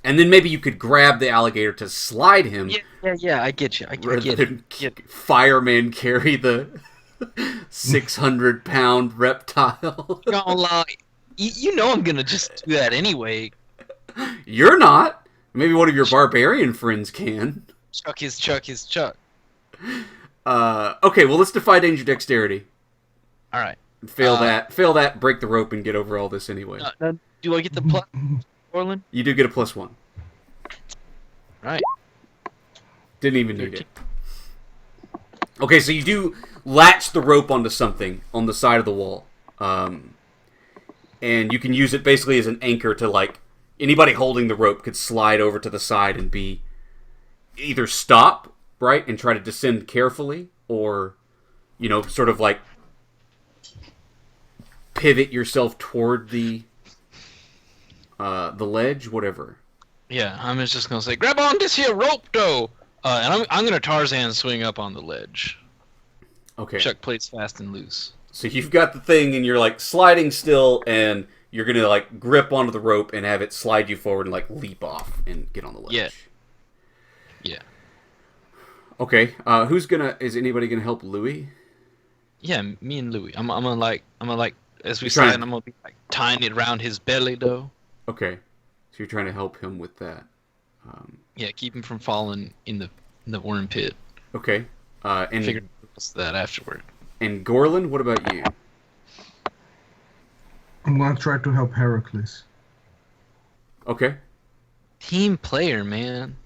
And then maybe you could grab the alligator to slide him. Yeah. I get you. I Rather get than it. fireman carry the 600-pound reptile. Gonna lie. You know I'm gonna just do that anyway. You're not. Maybe one of your barbarian friends can. Chuck is Chuck is Chuck. Okay, well, let's defy danger dexterity. All right. Fail that, break the rope, and get over all this anyway. Do I get the plus, Orland? You do get a +1. All right. Didn't even need it. Okay, so you do latch the rope onto something on the side of the wall. And you can use it basically as an anchor to, like, anybody holding the rope could slide over to the side and be either stop, right, and try to descend carefully, or, sort of like pivot yourself toward the ledge, whatever. Yeah, I'm just gonna say, grab on this here rope, though. And I'm gonna Tarzan swing up on the ledge. Okay. Chuck plays fast and loose. So you've got the thing, and you're like sliding still, and you're gonna like grip onto the rope and have it slide you forward and like leap off and get on the ledge. Yeah. Okay. Is anybody gonna help Louis? Yeah, me and Louis. I'm gonna like as we You're trying slide, I'm gonna be like tying it around his belly, though. Okay. So you're trying to help him with that. Yeah, keep him from falling in the worm pit. Okay. And Figure that afterward. And Gorlin, what about you? I'm gonna try to help Heracles. Okay. Team player, man.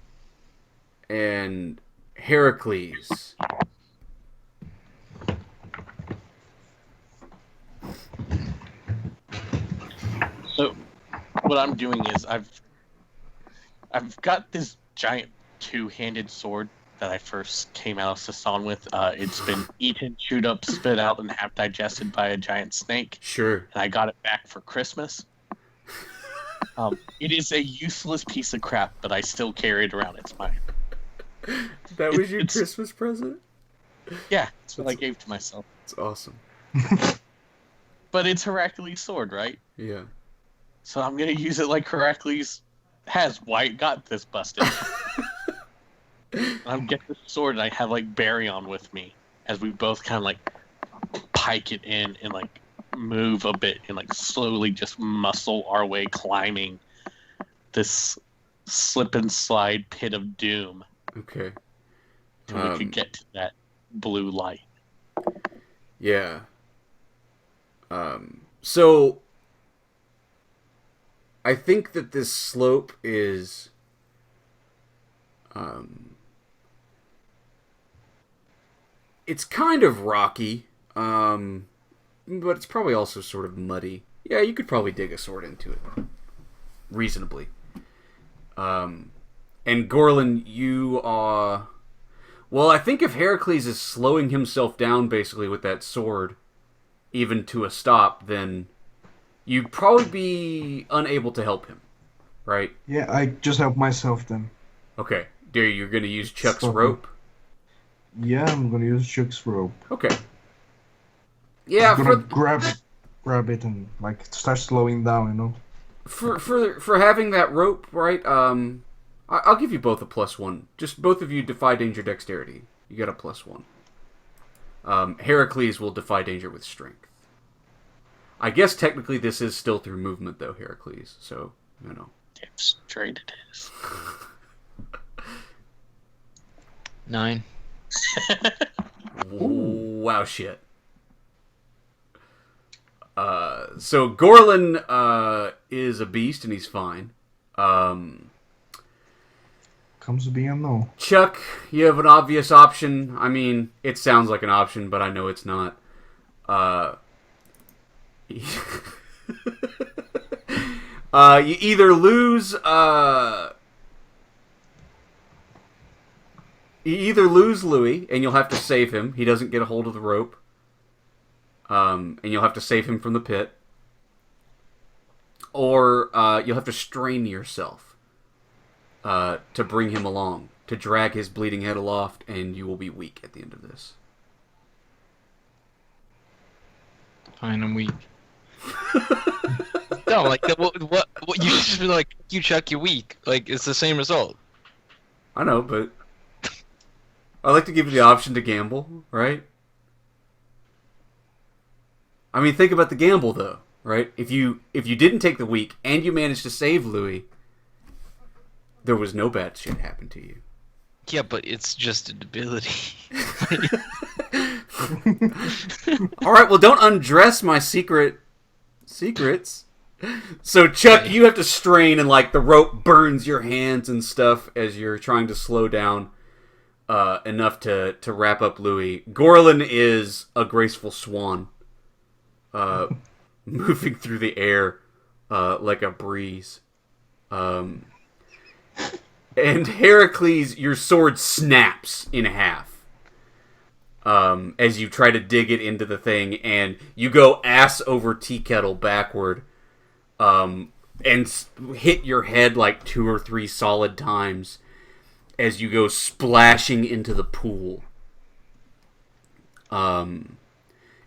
And Heracles. So, what I'm doing is I've got this giant two-handed sword that I first came out of Sasan with. It's been eaten, chewed up, spit out, and half digested by a giant snake. Sure. And I got it back for Christmas. It is a useless piece of crap, but I still carry it around. It's mine. That was your Christmas present? Yeah, that's what I gave to myself. It's awesome. But it's Heracles' sword, right? Yeah. So I'm gonna use it like Heracles has. White got this busted. I'm get the sword, and I have like Baryon with me as we both kind of like pike it in and like move a bit and like slowly just muscle our way climbing this slip and slide pit of doom. Okay. Till we could get to that blue light. Yeah. So I think that this slope is it's kind of rocky, but it's probably also sort of muddy. Yeah, you could probably dig a sword into it reasonably. And Gorlin, you are... Well, I think if Heracles is slowing himself down basically with that sword, even to a stop, then you'd probably be unable to help him, right? Yeah, I just help myself then. Okay. You're going to use Chuck's Stop rope? Yeah, I'm gonna use Chuck's rope. Okay. Yeah, I'm gonna grab it and like start slowing down, you know. For having that rope, right? I'll give you both a +1. Just both of you defy danger dexterity. You get a +1. Heracles will defy danger with strength. I guess technically this is still through movement, though, Heracles. So, Damn straight it is. 9. Wow, shit. So Gorlin is a beast and he's fine. Comes to be a no. Chuck, you have an obvious option. I mean, it sounds like an option, but I know it's not. You either lose. You either lose Louis, and you'll have to save him. He doesn't get a hold of the rope. And you'll have to save him from the pit. Or you'll have to strain yourself to bring him along, to drag his bleeding head aloft, and you will be weak at the end of this. Fine, I'm weak. No, like what you just be like, you Chuck, you're weak. Like it's the same result. I know, but I like to give you the option to gamble, right? I mean, think about the gamble though, right? If you didn't take the weak and you managed to save Louis, there was no bad shit happen to you. Yeah, but it's just a debility. All right, well, don't undress my secrets. So, Chuck, you have to strain, and like the rope burns your hands and stuff as you're trying to slow down enough to wrap up Louis. Gorlin is a graceful swan, moving through the air like a breeze. And Heracles, your sword snaps in half. As you try to dig it into the thing, and you go ass over tea kettle backward, and hit your head like 2 or 3 solid times as you go splashing into the pool, and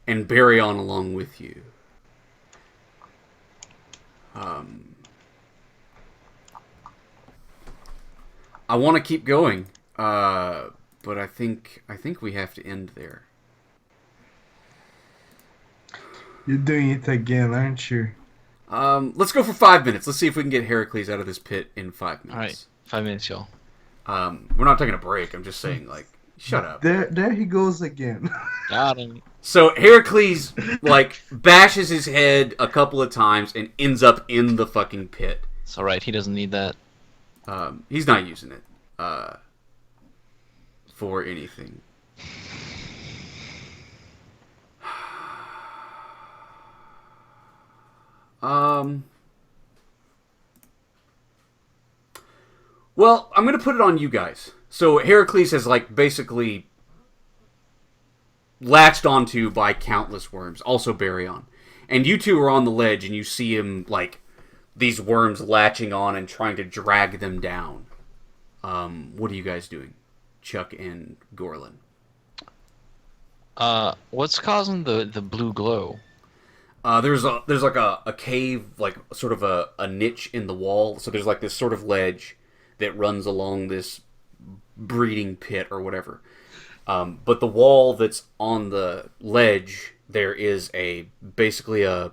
bury on along with you. I want to keep going, but I think we have to end there. You're doing it again, aren't you? Let's go for 5 minutes. Let's see if we can get Heracles out of this pit in 5 minutes. All right, 5 minutes, y'all. We're not taking a break. I'm just saying, like, shut up. There he goes again. Got him. So Heracles, like, bashes his head a couple of times and ends up in the fucking pit. It's all right. He doesn't need that. He's not using it for anything. Well, I'm going to put it on you guys. So Heracles has, like, basically latched onto by countless worms, also Baryon. And you two are on the ledge, and you see him, like, these worms latching on and trying to drag them down. What are you guys doing? Chuck and Gorlin. What's causing the blue glow? There's like a cave, like sort of a niche in the wall. So there's like this sort of ledge that runs along this breeding pit or whatever. But the wall that's on the ledge, there is basically an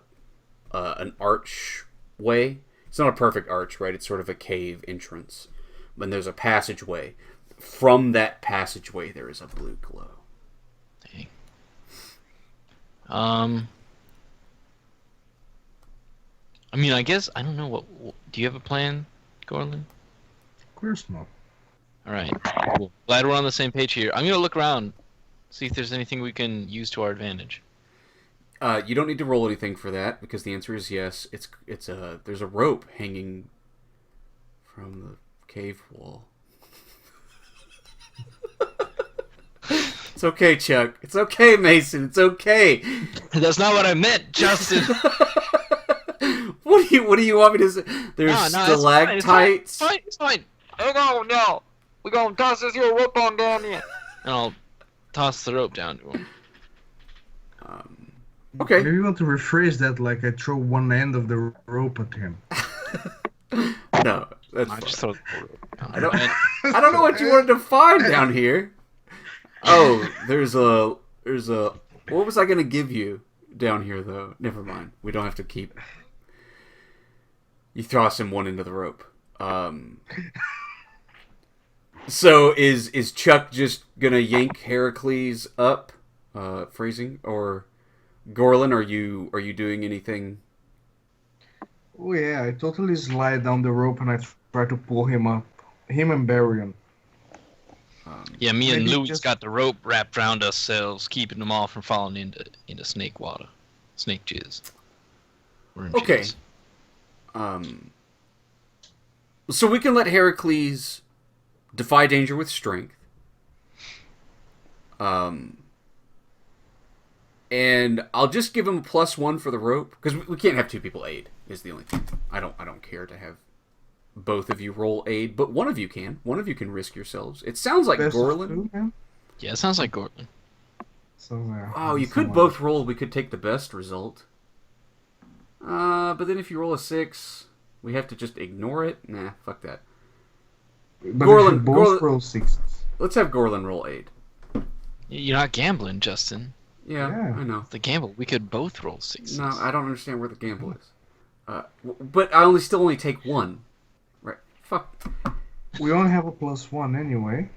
archway. It's not a perfect arch, right? It's sort of a cave entrance. And there's a passageway. From that passageway, there is a blue glow. Dang. I mean, I guess I don't know what. Do you have a plan, Gorlin? Of course not. All right. Cool. Glad we're on the same page here. I'm gonna look around, see if there's anything we can use to our advantage. You don't need to roll anything for that because the answer is yes. There's a rope hanging from the cave wall. It's okay, Chuck. It's okay, Mason. It's okay. That's not what I meant, Justin. What do you want me to say? There's No, stalactites. It's fine. Oh no, we're gonna toss this here rope on down here. And I'll toss the rope down to him. Okay. Maybe you want to rephrase that like I throw one end of the rope at him. No, that's I fine. just throw the rope down. I don't know what you wanted to find down here. Oh, there's a. What was I gonna give you down here though? Never mind. We don't have to keep. You toss him one end of the rope. So is Chuck just gonna yank Heracles up, phrasing, or Gorlin? Are you doing anything? Oh yeah, I totally slide down the rope and I try to pull him up. Him and Baryon. Yeah, me and Maybe Louis just- got the rope wrapped around ourselves, keeping them all from falling into snake water, snake jizz. Worm Okay. shields. So we can let Heracles defy danger with strength. And I'll just give him a +1 for the rope because we can't have two people aid. Is the only thing. I don't care to have both of you roll aid, but one of you can. One of you can risk yourselves. It sounds like Best of Gorlin. two, man. Yeah, it sounds like Gorlin. So, Oh, you could both roll. We could take the best result. But then if you roll a 6, we have to just ignore it. Nah, fuck that. But Gorlin- if you both Gorlin- roll 6s. Let's have Gorlin roll aid. You're not gambling, Justin. Yeah, Yeah. I know. The gamble. We could both roll 6s. No, I don't understand where the gamble is. But I only take 1. Right. Fuck. We only have a +1 anyway.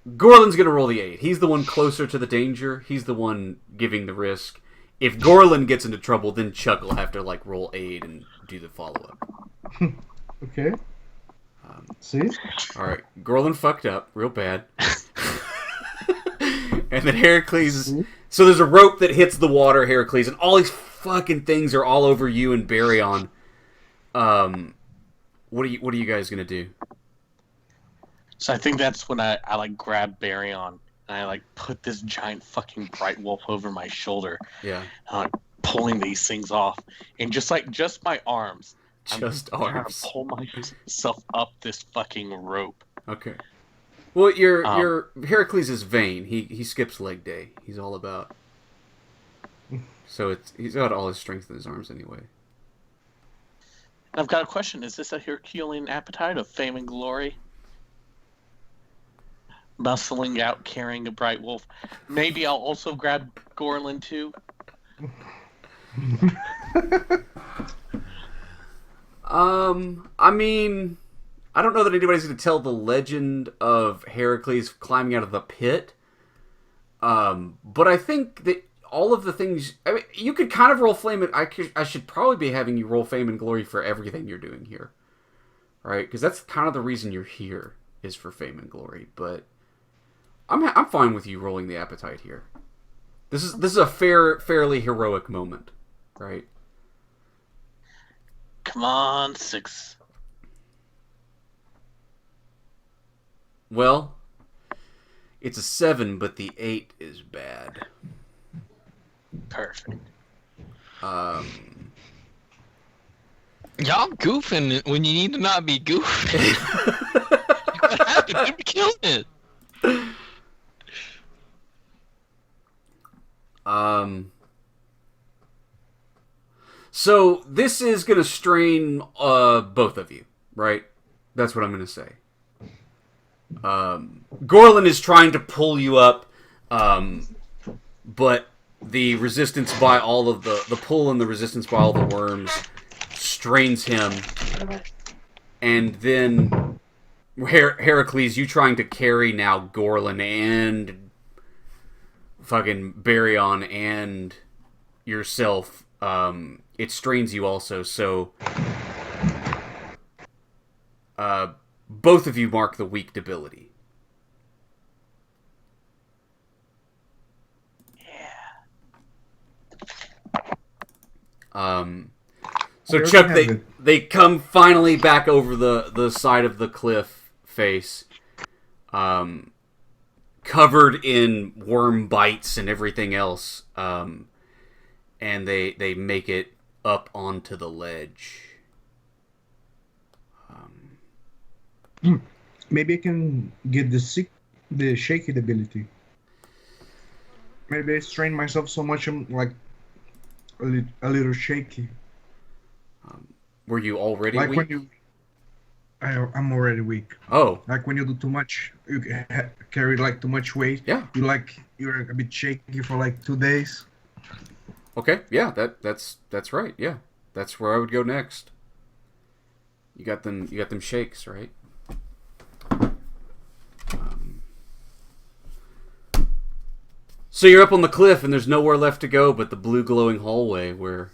Gorlin's gonna roll the 8. He's the one closer to the danger. He's the one giving the risk. If Gorlin gets into trouble, then Chuck will have to like roll aid and do the follow-up. Okay. See? Alright, Gorlin fucked up real bad. And then Heracles... So there's a rope that hits the water, Heracles, and all these fucking things are all over you and Baryon. What are you guys gonna do? So I think that's when I like grab Baryon and I like put this giant fucking bright wolf over my shoulder. Yeah. And I'm like, pulling these things off. And just my arms. Just I'm trying arms. to pull myself up this fucking rope. Okay. Well, your Heracles is vain. He skips leg day. He's all about. So he's got all his strength in his arms anyway. And I've got a question. Is this a Herculean appetite of fame and glory? Muscling out, carrying a bright wolf. Maybe I'll also grab Gorlin too. I mean, I don't know that anybody's going to tell the legend of Heracles climbing out of the pit. But I think that all of the things... I mean, you could kind of roll flame and... I should probably be having you roll fame and glory for everything you're doing here. Right? Because that's kind of the reason you're here, is for fame and glory. But I'm fine with you rolling the appetite here. This is a fairly heroic moment. Right? Come on, 6. Well, it's a 7, but the 8 is bad. Perfect. Y'all goofing when you need to not be goofing. What happened? You're killing it. So this is going to strain both of you, right? That's what I'm going to say. Gorlin is trying to pull you up, but the resistance by all of the pull and the resistance by all the worms strains him. And then Heracles, you trying to carry now Gorlin and fucking Baryon and yourself, it strains you also, so both of you mark the weak debility. So We Chuck, already have they come finally back over the side of the cliff face, covered in worm bites and everything else, and they make it up onto the ledge. Maybe I can get the shaky ability. Maybe I strain myself so much I'm like a little shaky. Were you already Like weak? when you... I'm already weak. Oh, Like when you do too much, you carry like too much weight. yeah. You're a bit shaky for like 2 days. Okay, yeah, that's right. Yeah, that's where I would go next. You got them shakes, right? So you're up on the cliff, and there's nowhere left to go but the blue glowing hallway, where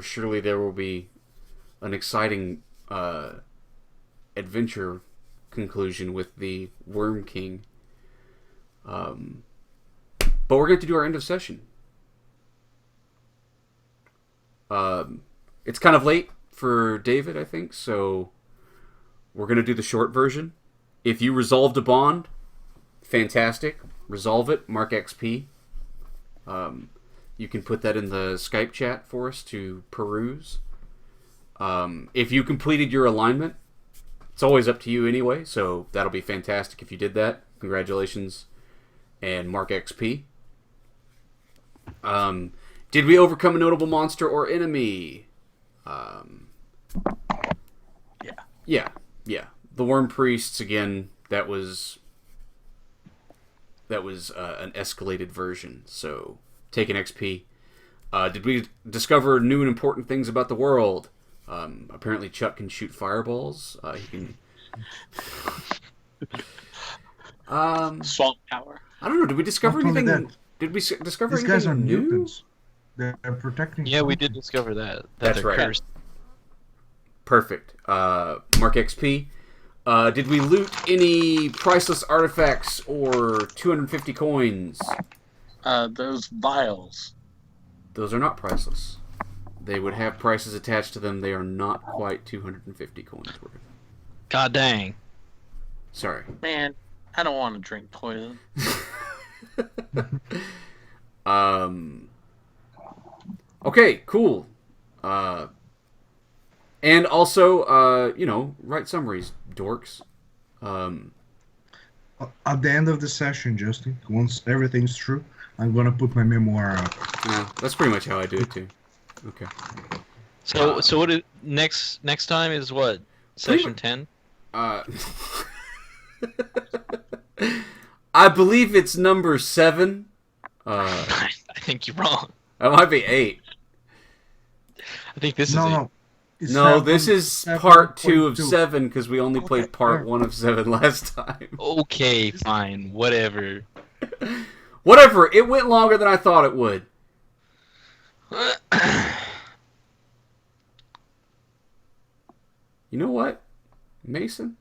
surely there will be an exciting adventure conclusion with the Worm King. But we're going to do our end of session. it's kind of late for David, I think, so we're going to do the short version. If you resolved a bond, fantastic. Resolve it, mark XP. You can put that in the Skype chat for us to peruse. If you completed your alignment, it's always up to you anyway, so that'll be fantastic if you did that. Congratulations, and mark XP. Did we overcome a notable monster or enemy? Yeah. The Worm Priests, again, that was an escalated version, so take an XP. Did we discover new and important things about the world? Apparently Chuck can shoot fireballs. He can... Swamp power. I don't know, did we discover Not only anything... that, Did we discover These anything guys are new? mutants. They're protecting. Yeah, we did something. discover that. That's they're right. cursed. Perfect. Mark XP. Did we loot any priceless artifacts or 250 coins? Those vials. Those are not priceless. They would have prices attached to them. They are not quite 250 coins worth. God dang. Sorry. Man, I don't want to drink poison. Okay, cool. And also, write summaries, dorks. At the end of the session, Justin, once everything's true, I'm gonna put my memoir up. Yeah, that's pretty much how I do it too. Okay. So what? Next time is what? Section 10. I believe it's number 7. I think you're wrong. It might be 8. I think this is No. It's No, seven- this is 7.2. part 2 of 7 because we only played part 1 of 7 last time. Okay, fine, whatever. Whatever, it went longer than I thought it would. You know what, Mason?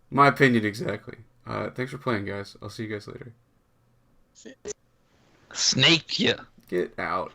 My opinion exactly. Thanks for playing, guys. I'll see you guys later. Snake ya. Get out.